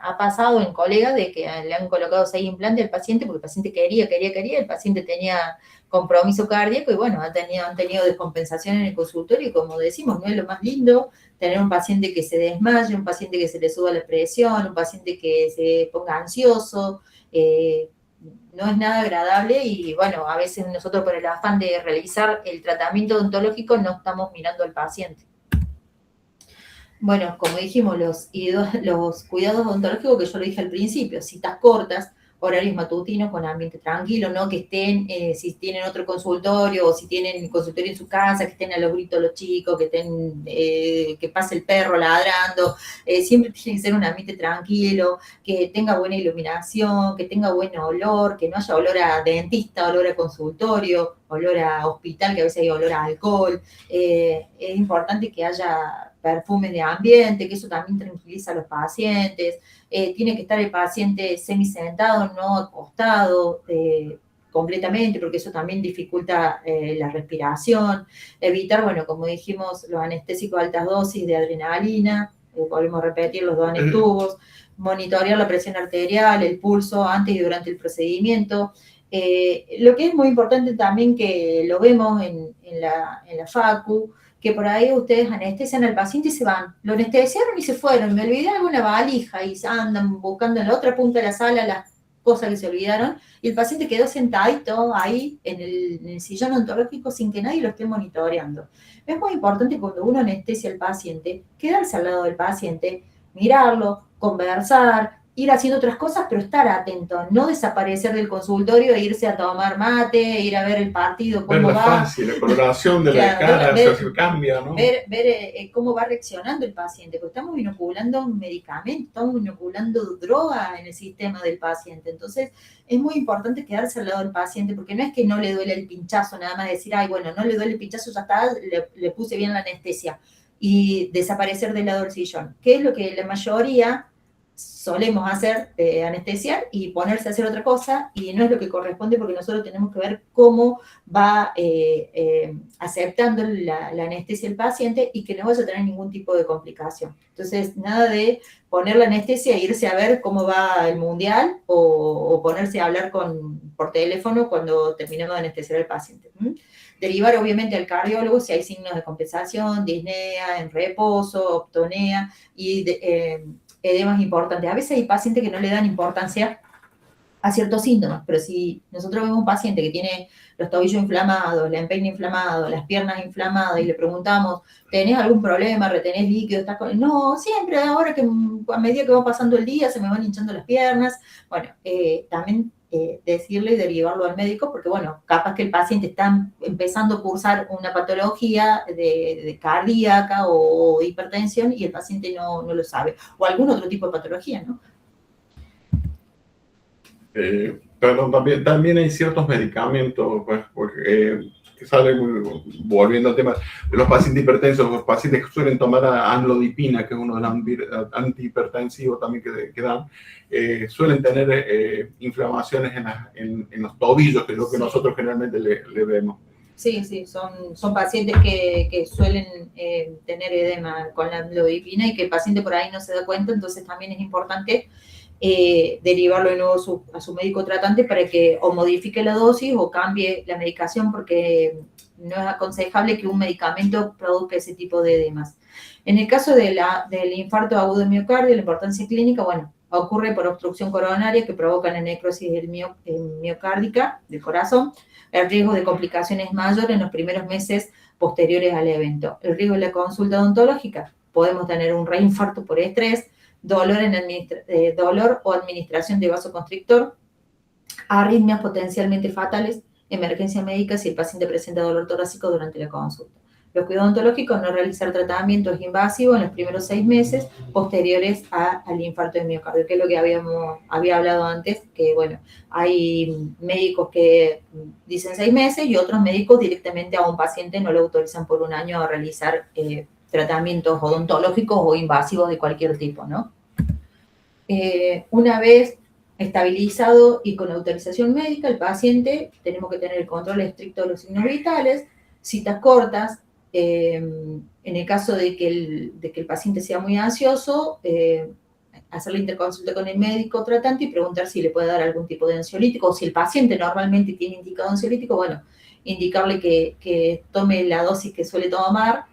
ha pasado en colegas de que le han colocado 6 implantes al paciente porque el paciente quería, el paciente tenía compromiso cardíaco y bueno, han tenido descompensación en el consultorio y como decimos, no es lo más lindo tener un paciente que se desmaye, un paciente que se le suba la presión, un paciente que se ponga ansioso, no es nada agradable y bueno, a veces nosotros por el afán de realizar el tratamiento odontológico no estamos mirando al paciente. Bueno, como dijimos, los cuidados odontológicos que yo lo dije al principio, citas cortas, horarios matutinos con ambiente tranquilo, no que estén, si tienen otro consultorio o si tienen consultorio en su casa, que estén a los gritos los chicos, que estén, que pase el perro ladrando, siempre tiene que ser un ambiente tranquilo, que tenga buena iluminación, que tenga buen olor, que no haya olor a dentista, olor a consultorio, olor a hospital, que a veces hay olor a alcohol. Es importante que haya perfume de ambiente, que eso también tranquiliza a los pacientes. Tiene que estar el paciente semisentado, no acostado completamente, porque eso también dificulta la respiración. Evitar, bueno, como dijimos, los anestésicos de altas dosis de adrenalina, volvemos a repetir los 2 anestubos, monitorear la presión arterial, el pulso antes y durante el procedimiento. Lo que es muy importante también, que lo vemos en la facu, que por ahí ustedes anestesian al paciente y se van. Lo anestesiaron y se fueron. Me olvidé alguna valija y andan buscando en la otra punta de la sala las cosas que se olvidaron. Y el paciente quedó sentadito ahí en el sillón ontológico sin que nadie lo esté monitoreando. Es muy importante cuando uno anestesia al paciente, quedarse al lado del paciente, mirarlo, conversar, ir haciendo otras cosas, pero estar atento, no desaparecer del consultorio e irse a tomar mate, ir a ver el partido, cómo ver la va. fase, la coloración de la cara, si cambia, ¿no? Ver cómo va reaccionando el paciente, porque estamos inoculando medicamentos, estamos inoculando droga en el sistema del paciente. Entonces, es muy importante quedarse al lado del paciente, porque no es que no le duele el pinchazo, nada más decir, ay, bueno, no le duele el pinchazo, ya está, le puse bien la anestesia, y desaparecer del lado del sillón, que es lo que la mayoría solemos hacer, anestesiar y ponerse a hacer otra cosa, y no es lo que corresponde, porque nosotros tenemos que ver cómo va aceptando la anestesia el paciente y que no vaya a tener ningún tipo de complicación. Entonces, nada de poner la anestesia e irse a ver cómo va el mundial o ponerse a hablar por teléfono cuando terminemos de anestesiar al paciente. Derivar obviamente al cardiólogo si hay signos de compensación, disnea, en reposo, optonea y edemas importantes. A veces hay pacientes que no le dan importancia a ciertos síntomas, pero si nosotros vemos un paciente que tiene los tobillos inflamados, la empeine inflamado, las piernas inflamadas y le preguntamos, ¿tenés algún problema? ¿Retenés líquido? ¿Estás con...? No, siempre, ahora que a medida que va pasando el día se me van hinchando las piernas. Bueno, también decirle y derivarlo al médico, porque bueno, capaz que el paciente está empezando a cursar una patología de cardíaca o hipertensión y el paciente no lo sabe, o algún otro tipo de patología, ¿no? Pero también hay ciertos medicamentos, pues, que salen, volviendo al tema de los pacientes hipertensos, los pacientes que suelen tomar amlodipina, que es uno de los antihipertensivos también que dan, suelen tener inflamaciones en los tobillos, que es lo que nosotros generalmente le vemos. Sí, son pacientes que suelen tener edema con la amlodipina y que el paciente por ahí no se da cuenta, entonces también es importante derivarlo de nuevo a su médico tratante para que o modifique la dosis o cambie la medicación, porque no es aconsejable que un medicamento produzca ese tipo de edemas. En el caso del infarto agudo de miocardio, la importancia clínica, bueno, ocurre por obstrucción coronaria que provoca la necrosis miocárdica del corazón. El riesgo de complicaciones es mayor en los primeros meses posteriores al evento. El riesgo de la consulta odontológica, podemos tener un reinfarto por estrés, dolor o administración de vasoconstrictor, arritmias potencialmente fatales, emergencia médica si el paciente presenta dolor torácico durante la consulta. Los cuidados odontológicos, no realizar tratamientos invasivos en los primeros 6 meses posteriores al infarto de miocardio, que es lo que había hablado antes, que bueno, hay médicos que dicen 6 meses y otros médicos directamente a un paciente no lo autorizan por 1 año a realizar tratamientos odontológicos o invasivos de cualquier tipo, ¿no? Una vez estabilizado y con autorización médica, el paciente, tenemos que tener el control estricto de los signos vitales, citas cortas, en el caso de que el paciente sea muy ansioso, hacer la interconsulta con el médico tratante y preguntar si le puede dar algún tipo de ansiolítico, o si el paciente normalmente tiene indicado ansiolítico, bueno, indicarle que tome la dosis que suele tomar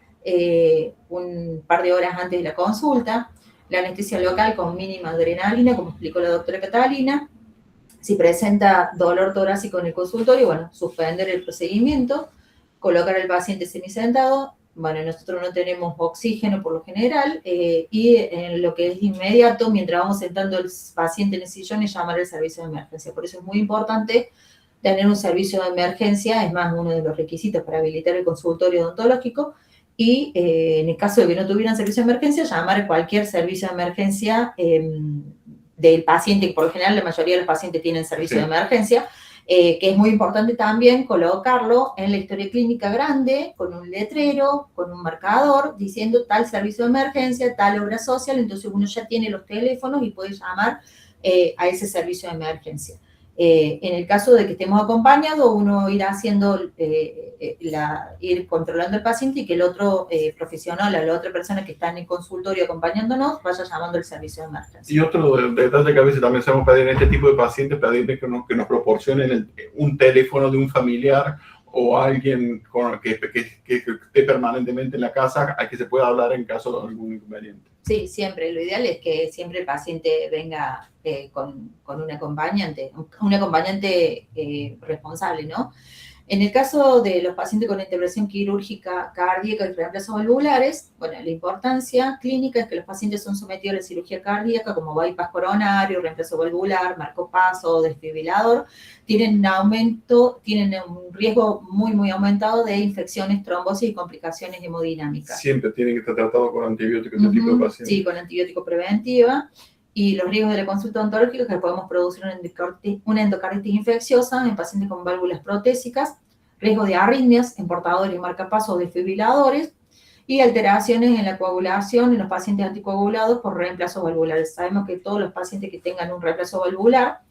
un par de horas antes de la consulta. La anestesia local con mínima adrenalina, como explicó la doctora Catalina. Si presenta dolor torácico en el consultorio, bueno, suspender el procedimiento, colocar al paciente semisentado, bueno, nosotros no tenemos oxígeno por lo general, y en lo que es inmediato, mientras vamos sentando el paciente en el sillón, es llamar al servicio de emergencia. Por eso es muy importante tener un servicio de emergencia, es más, uno de los requisitos para habilitar el consultorio odontológico, y en el caso de que no tuvieran servicio de emergencia, llamar a cualquier servicio de emergencia del paciente, por lo general la mayoría de los pacientes tienen servicio de emergencia, que es muy importante también colocarlo en la historia clínica grande, con un letrero, con un marcador, diciendo tal servicio de emergencia, tal obra social, entonces uno ya tiene los teléfonos y puede llamar a ese servicio de emergencia. En el caso de que estemos acompañados, uno irá haciendo, ir controlando al paciente y que el otro profesional o la otra persona que está en el consultorio acompañándonos vaya llamando al servicio de emergencia. Y otro detalle que a veces también sabemos pedir en este tipo de pacientes, pedirles que nos proporcionen un teléfono de un familiar o alguien que esté permanentemente en la casa a que se pueda hablar en caso de algún inconveniente. Sí, siempre. Lo ideal es que siempre el paciente venga con un acompañante responsable, ¿no? En el caso de los pacientes con intervención quirúrgica cardíaca y reemplazos valvulares, bueno, la importancia clínica es que los pacientes son sometidos a la cirugía cardíaca como bypass coronario, reemplazo valvular, marcapaso, desfibrilador, tienen un riesgo muy, muy aumentado de infecciones, trombosis y complicaciones hemodinámicas. Siempre tiene que estar tratado con antibióticos este tipo de pacientes. Sí, con antibiótico preventiva. Y los riesgos de la consulta odontológica que podemos producir una endocarditis infecciosa en pacientes con válvulas protésicas, riesgo de arritmias en portadores y marcapasos o desfibriladores, y alteraciones en la coagulación en los pacientes anticoagulados por reemplazos valvulares. Sabemos que todos los pacientes que tengan un reemplazo valvular,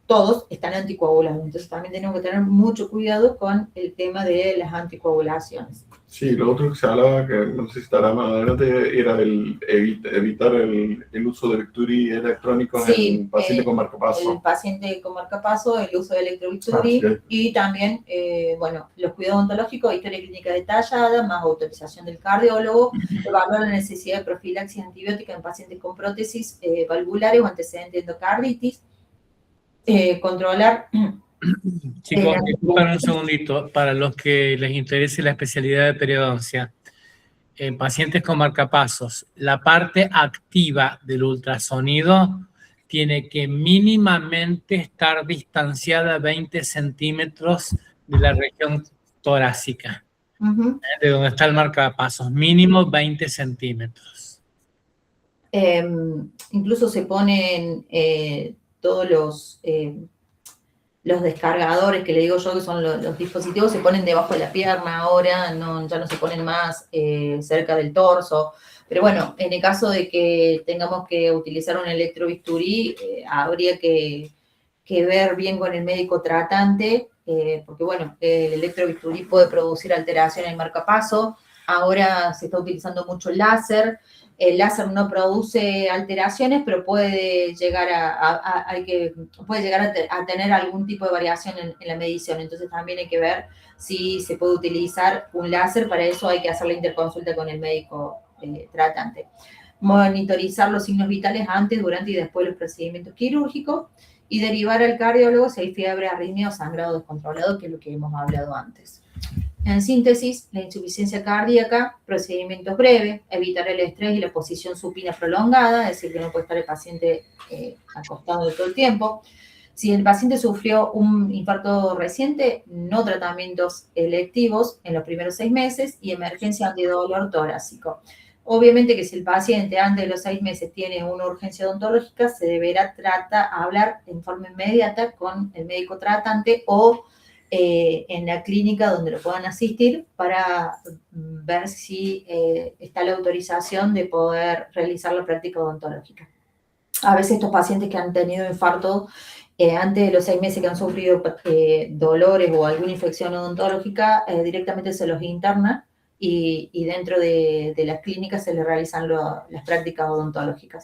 todos están anticoagulados, entonces también tenemos que tener mucho cuidado con el tema de las anticoagulaciones. Sí, lo otro que se hablaba, que no sé si estará más adelante, era evitar el uso de bisturí electrónicos en pacientes con marcapaso. El paciente con marcapaso, el uso de electrobisturí, y también, bueno, los cuidados odontológicos, historia clínica detallada, más autorización del cardiólogo, evaluar la necesidad de profilaxis antibiótica en pacientes con prótesis valvulares o antecedentes de endocarditis, controlar... Chicos, disculpen un segundito, para los que les interese la especialidad de periodoncia, en pacientes con marcapasos, la parte activa del ultrasonido tiene que mínimamente estar distanciada 20 centímetros de la región torácica, de donde está el marcapasos, mínimo 20 centímetros. Incluso se ponen todos los descargadores, que le digo yo que son los dispositivos, se ponen debajo de la pierna ahora, ya no se ponen más cerca del torso. Pero bueno, en el caso de que tengamos que utilizar un electrobisturí, habría que ver bien con el médico tratante, porque bueno, el electrobisturí puede producir alteración en el marcapaso. Ahora se está utilizando mucho el láser. El láser no produce alteraciones, pero puede llegar a tener algún tipo de variación en la medición. Entonces también hay que ver si se puede utilizar un láser. Para eso hay que hacer la interconsulta con el médico tratante. Monitorizar los signos vitales antes, durante y después de los procedimientos quirúrgicos, y derivar al cardiólogo si hay fiebre, arritmia o sangrado descontrolado, que es lo que hemos hablado antes. En síntesis, la insuficiencia cardíaca, procedimientos breves, evitar el estrés y la posición supina prolongada, es decir, que no puede estar el paciente acostado de todo el tiempo. Si el paciente sufrió un infarto reciente, no tratamientos electivos en los primeros 6 meses y emergencia antidolor torácico. Obviamente que si el paciente antes de los 6 meses tiene una urgencia odontológica, se deberá hablar en forma inmediata con el médico tratante o en la clínica donde lo puedan asistir para ver si está la autorización de poder realizar la práctica odontológica. A veces estos pacientes que han tenido infarto antes de los 6 meses, que han sufrido dolores o alguna infección odontológica, directamente se los interna y dentro de las clínicas se les realizan las prácticas odontológicas.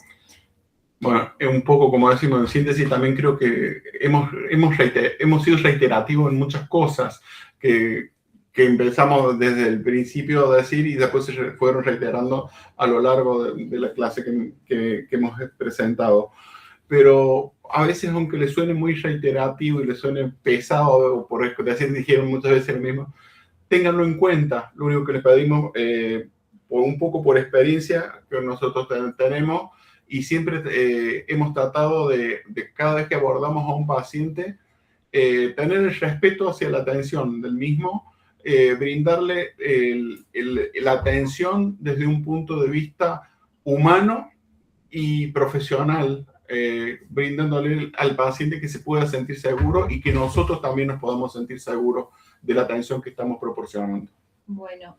Bueno, un poco como decimos en síntesis, también creo que hemos sido reiterativos en muchas cosas que empezamos desde el principio a decir y después se fueron reiterando a lo largo de la clase que hemos presentado. Pero a veces, aunque le suene muy reiterativo y le suene pesado, por decir, dijeron muchas veces lo mismo, ténganlo en cuenta. Lo único que les pedimos, un poco por experiencia que nosotros tenemos, y siempre hemos tratado de cada vez que abordamos a un paciente, tener el respeto hacia la atención del mismo, brindarle la atención desde un punto de vista humano y profesional, brindándole al paciente que se pueda sentir seguro y que nosotros también nos podamos sentir seguros de la atención que estamos proporcionando. Bueno,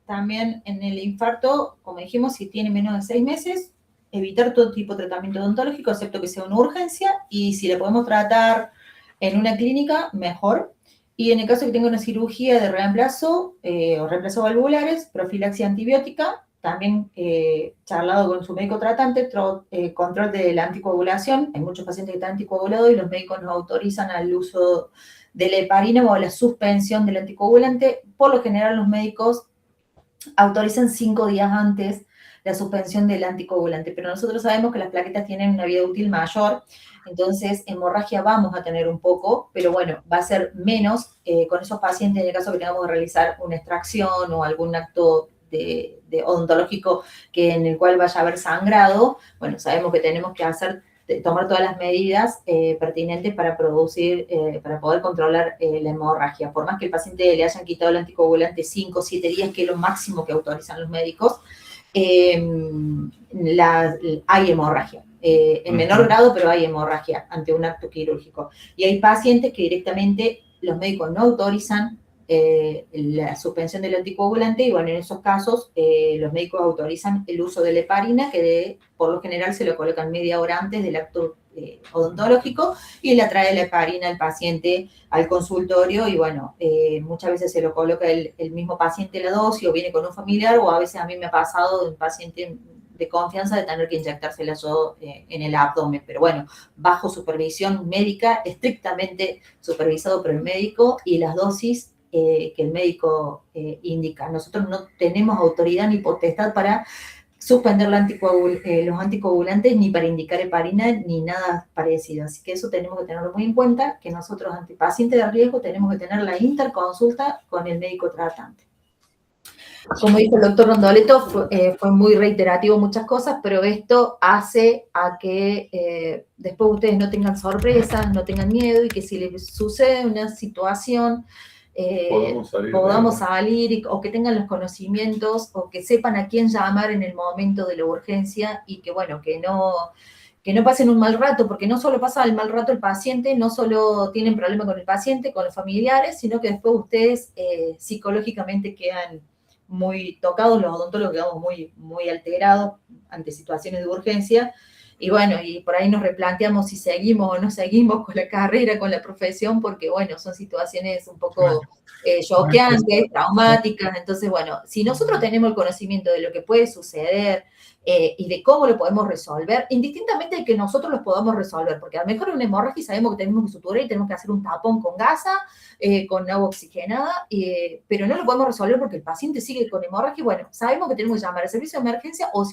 también en el infarto, como dijimos, si tiene menos de 6 meses, evitar todo tipo de tratamiento odontológico, excepto que sea una urgencia, y si le podemos tratar en una clínica, mejor. Y en el caso que tenga una cirugía de reemplazo o reemplazo valvulares, profilaxia antibiótica, también charlado con su médico tratante, control de la anticoagulación. Hay muchos pacientes que están anticoagulados y los médicos nos autorizan al uso de la heparina o la suspensión del anticoagulante. Por lo general, los médicos autorizan 5 días antes la suspensión del anticoagulante, pero nosotros sabemos que las plaquetas tienen una vida útil mayor, entonces hemorragia vamos a tener un poco, pero bueno, va a ser menos con esos pacientes en el caso que tengamos que realizar una extracción o algún acto de odontológico en el cual vaya a haber sangrado. Bueno, sabemos que tenemos que tomar todas las medidas pertinentes para para poder controlar la hemorragia. Por más que el paciente le hayan quitado el anticoagulante 5 o 7 días, que es lo máximo que autorizan los médicos, hay hemorragia. En menor grado, pero hay hemorragia ante un acto quirúrgico. Y hay pacientes que directamente los médicos no autorizan la suspensión del anticoagulante, y bueno, en esos casos los médicos autorizan el uso de la heparina, que por lo general se lo colocan media hora antes del acto odontológico, y le trae la heparina al paciente al consultorio, y bueno, muchas veces se lo coloca el mismo paciente la dosis, o viene con un familiar, o a veces a mí me ha pasado de un paciente de confianza de tener que inyectársela yo en el abdomen, pero bueno, bajo supervisión médica, estrictamente supervisado por el médico, y las dosis que el médico indica. Nosotros no tenemos autoridad ni potestad para suspender los anticoagulantes, ni para indicar heparina, ni nada parecido. Así que eso tenemos que tenerlo muy en cuenta, que nosotros ante pacientes de riesgo tenemos que tener la interconsulta con el médico tratante. Como dijo el doctor Rondoletto, fue muy reiterativo muchas cosas, pero esto hace a que después ustedes no tengan sorpresas, no tengan miedo, y que si les sucede una situación, podamos salir, o que tengan los conocimientos, o que sepan a quién llamar en el momento de la urgencia, y que bueno, que no pasen un mal rato, porque no solo pasa el mal rato el paciente, no solo tienen problemas con el paciente, con los familiares, sino que después ustedes psicológicamente quedan muy tocados, los odontólogos quedamos muy alterados ante situaciones de urgencia, y bueno, y por ahí nos replanteamos si seguimos o no seguimos con la carrera, con la profesión, porque bueno, son situaciones un poco choqueantes, traumáticas. Entonces bueno, si nosotros tenemos el conocimiento de lo que puede suceder y de cómo lo podemos resolver, indistintamente de que nosotros los podamos resolver, porque a lo mejor una hemorragia sabemos que tenemos que suturar y tenemos que hacer un tapón con gasa, con agua oxigenada, pero no lo podemos resolver porque el paciente sigue con hemorragia. Bueno, sabemos que tenemos que llamar al servicio de emergencia, o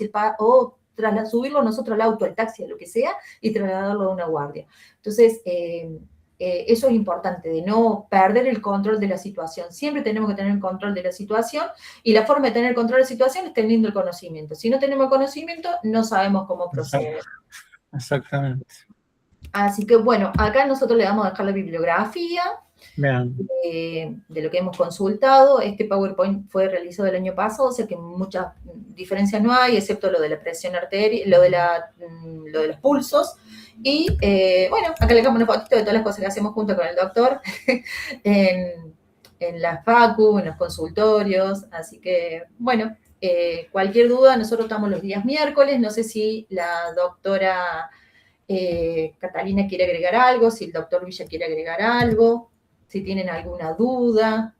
subirlo nosotros al auto, al taxi, lo que sea, y trasladarlo a una guardia. Entonces, eso es importante, de no perder el control de la situación. Siempre tenemos que tener el control de la situación, y la forma de tener el control de la situación es teniendo el conocimiento. Si no tenemos el conocimiento, no sabemos cómo proceder. Exactamente. Así que bueno, acá nosotros le vamos a dejar la bibliografía de lo que hemos consultado. Este PowerPoint fue realizado el año pasado, o sea que muchas diferencias no hay, excepto lo de la presión arterial, lo de los pulsos. Y bueno, acá le dejamos una fotito de todas las cosas que hacemos junto con el doctor en la facu, en los consultorios. Así que bueno, cualquier duda, nosotros estamos los días miércoles. No sé si la doctora Catalina quiere agregar algo, si el doctor Villa quiere agregar algo, si tienen alguna duda.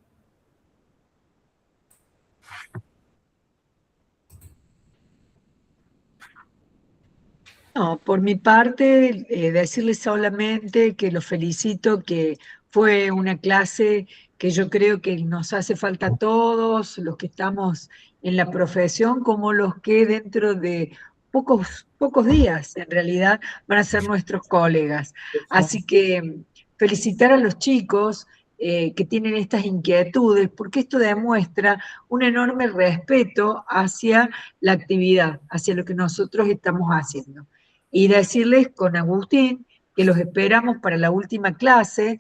No, por mi parte, decirles solamente que los felicito, que fue una clase que yo creo que nos hace falta a todos los que estamos en la profesión, como los que dentro de pocos días, en realidad, van a ser nuestros colegas. Así que felicitar a los chicos, que tienen estas inquietudes, porque esto demuestra un enorme respeto hacia la actividad, hacia lo que nosotros estamos haciendo. Y decirles con Agustín que los esperamos para la última clase,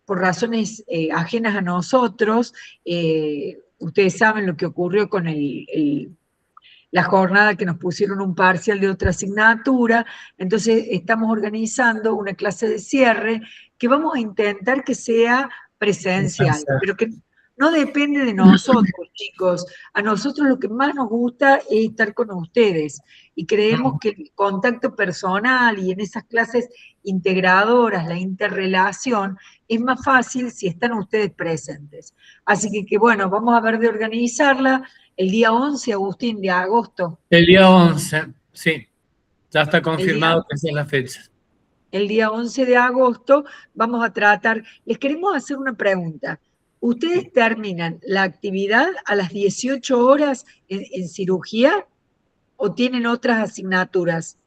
por razones ajenas a nosotros. Ustedes saben lo que ocurrió con la jornada que nos pusieron un parcial de otra asignatura, entonces estamos organizando una clase de cierre que vamos a intentar que sea presencial, pero que no depende de nosotros, chicos. A nosotros lo que más nos gusta es estar con ustedes y creemos que el contacto personal y en esas clases integradoras, la interrelación, es más fácil si están ustedes presentes. Así que bueno, vamos a ver de organizarla. El día 11, Agustín, de agosto. El día 11, sí. Ya está confirmado que esa es la fecha. El día 11 de agosto vamos a tratar. Les queremos hacer una pregunta. ¿Ustedes terminan la actividad a las 18 horas en cirugía o tienen otras asignaturas?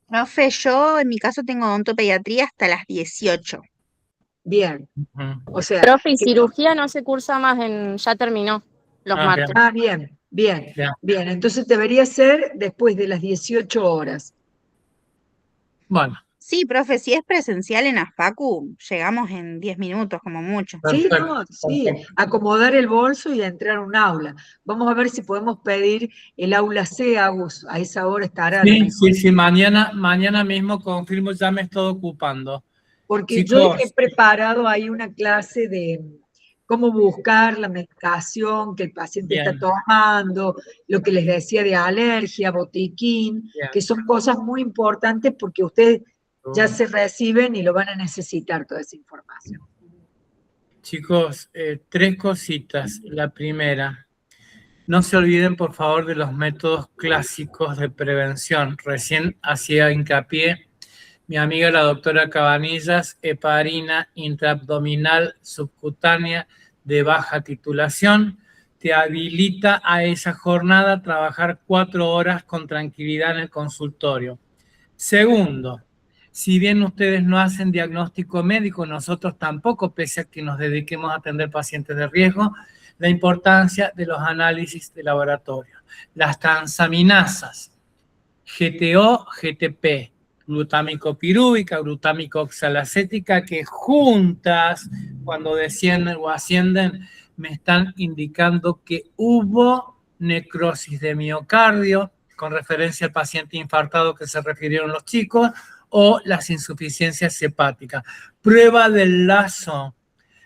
Profe, yo en mi caso tengo odontopediatría hasta las 18. Bien. O sea, Profe, y cirugía no se cursa más, ya terminó los martes. Bien. Bien. Entonces debería ser después de las 18 horas. Bueno. Sí, profe, si es presencial en AFACU, llegamos en 10 minutos como mucho. Sí, acomodar el bolso y entrar a un aula. Vamos a ver si podemos pedir el aula C, Agus, a esa hora estará. Sí, mañana mismo confirmo, ya me estoy ocupando. Porque yo he preparado ahí una clase de cómo buscar la medicación que el paciente está tomando, lo que les decía de alergia, botiquín, que son cosas muy importantes porque ustedes ya se reciben y lo van a necesitar toda esa información. Chicos, 3 cositas. La primera, no se olviden por favor de los métodos clásicos de prevención. Recién hacía hincapié mi amiga la doctora Cabanillas, heparina intraabdominal subcutánea de baja titulación, te habilita a esa jornada a trabajar 4 horas con tranquilidad en el consultorio. Segundo, si bien ustedes no hacen diagnóstico médico, nosotros tampoco, pese a que nos dediquemos a atender pacientes de riesgo, la importancia de los análisis de laboratorio. Las transaminasas, GTO, GTP, glutámico pirúvica, glutámico oxalacética, que juntas, cuando descienden o ascienden, me están indicando que hubo necrosis de miocardio, con referencia al paciente infartado que se refirieron los chicos, o las insuficiencias hepáticas. Prueba del lazo.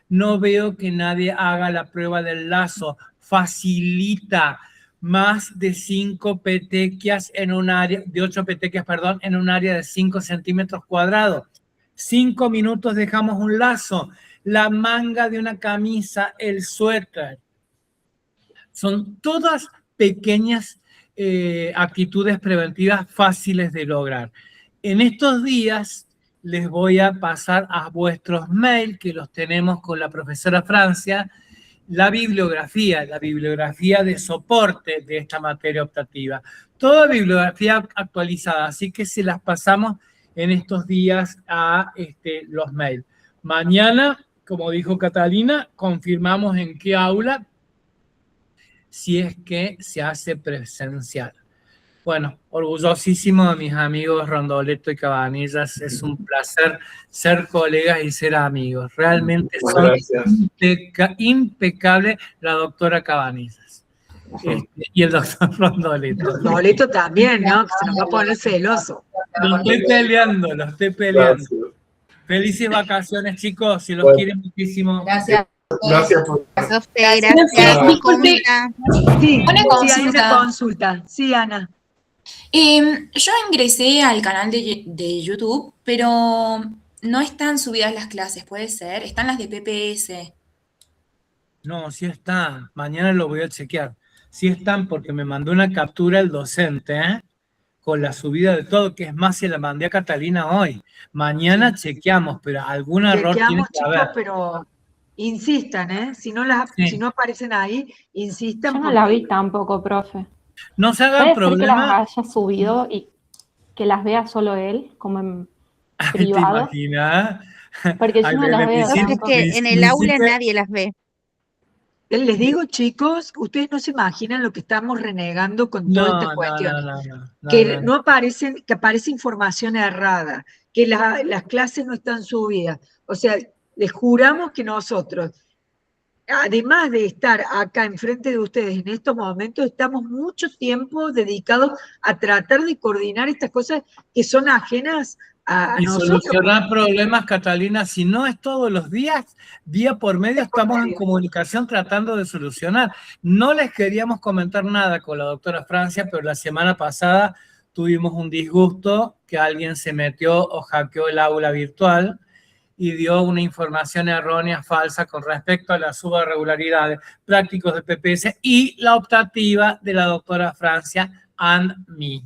No veo que nadie haga la prueba del lazo. Facilita más de 5 petequias en un área, de 8 petequias, perdón, en un área de 5 centímetros cuadrados. 5 minutos dejamos un lazo. La manga de una camisa, el suéter. Son todas pequeñas actitudes preventivas fáciles de lograr. En estos días les voy a pasar a vuestros mails, que los tenemos con la profesora Francia, la bibliografía de soporte de esta materia optativa. Toda bibliografía actualizada, así que se las pasamos en estos días a los mails. Mañana, como dijo Catalina, confirmamos en qué aula, si es que se hace presencial. Bueno, orgullosísimo de mis amigos Rondoleto y Cabanillas. Es un placer ser colegas y ser amigos. Realmente son impecables la doctora Cabanillas y el doctor Rondoleto. Rondoleto también, ¿no? Que se nos va a poner celoso. Lo estoy peleando. Gracias. Felices vacaciones, chicos. Si los quieren muchísimo. Gracias. Gracias. Disculpe. Sí, Una hay una consulta. Sí, Ana. Yo ingresé al canal de YouTube, pero no están subidas las clases, ¿puede ser? Están las de PPS. No, sí están. Mañana lo voy a chequear. Sí están porque me mandó una captura el docente, con la subida de todo, que es más, se la mandé a Catalina hoy. Mañana chequeamos, pero algún error tiene que haber. Chicos, pero insistan, si no aparecen ahí, insistan. Yo no la vi tampoco, profe. No se hagan problema. Que las haya subido y que las vea solo él, como en privado. ¿Te imaginas? Porque yo Ay, no las veo Profe, es tampoco. que en el aula nadie las ve. Les digo, chicos, ustedes no se imaginan lo que estamos renegando con todas estas No, no, no, cuestiones. no, no, no, Que no, no aparecen, que aparece información errada, que las clases no están subidas. O sea, les juramos que nosotros, además de estar acá enfrente de ustedes en estos momentos, estamos mucho tiempo dedicados a tratar de coordinar estas cosas que son ajenas a Y nosotros. solucionar problemas, Catalina, si no es todos los días, día por medio estamos en comunicación tratando de solucionar. No les queríamos comentar nada con la doctora Francia, pero la semana pasada tuvimos un disgusto que alguien se metió o hackeó el aula virtual y dio una información errónea, falsa, con respecto a las subregularidades prácticos de PPS y la optativa de la doctora Francia and me.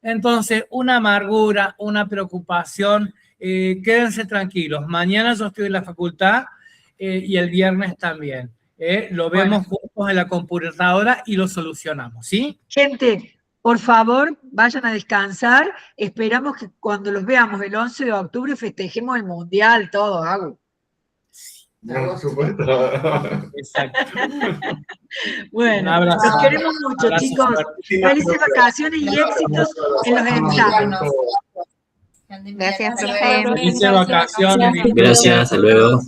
Entonces, una amargura, una preocupación, quédense tranquilos. Mañana yo estoy en la facultad y el viernes también. Lo vemos juntos en la computadora y lo solucionamos, ¿sí? Gente, por favor, vayan a descansar. Esperamos que cuando los veamos el 11 de octubre festejemos el Mundial, todo, Agus. Por supuesto. Exacto. Bueno, Un abrazo. los queremos mucho, Abrazo chicos. fuerte. Felices vacaciones y éxitos en los exámenes. Gracias, Hasta profe. luego. Felices vacaciones. Gracias, hasta luego.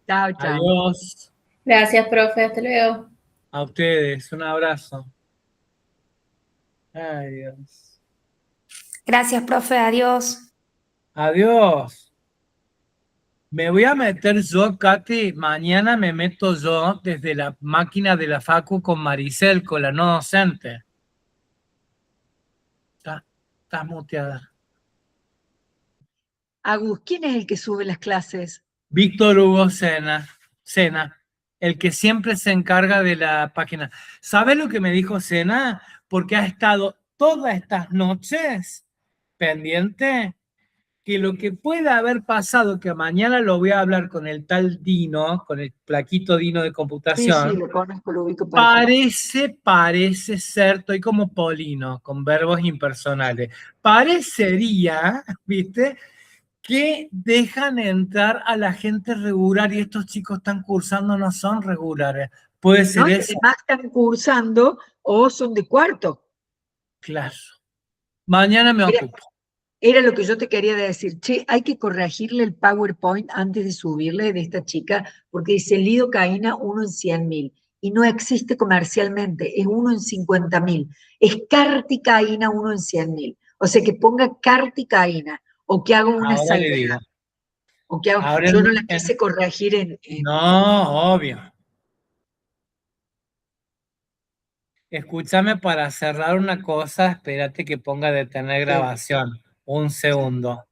Chao, chao. Adiós. Gracias, profe. Hasta luego. A ustedes, un abrazo. Ay, Dios. Gracias, profe, adiós. Adiós. Me voy a meter yo, Katy, mañana me meto yo desde la máquina de la Facu con Maricel, con la no docente. Estás muteada. Agus, ¿quién es el que sube las clases? Víctor Hugo Sena, el que siempre se encarga de la página. ¿Sabes lo que me dijo Sena? Porque ha estado todas estas noches pendiente que lo que pueda haber pasado, que mañana lo voy a hablar con el tal Dino, con el plaquito Dino de computación. Sí, lo conozco, lo ubico. Parece ser, estoy como Polino, con verbos impersonales. Parecería, ¿viste?, que dejan entrar a la gente regular y estos chicos están cursando no son regulares. Puede ser ¿No? eso. Además están cursando o son de cuarto. Claro. Mañana me ocupo. Era lo que yo te quería decir. Che, hay que corregirle el PowerPoint antes de subirle de esta chica, porque dice lidocaína 1 en 100.000 y no existe comercialmente, es 1 en 50.000. Es carticaína 1 en 100.000. O sea, que ponga carticaína o que haga una Ahora le digo. salvedad. O que haga, Ahora yo no la quise corregir en... No, obvio. Escúchame, para cerrar una cosa, espérate que ponga detener grabación. Un segundo.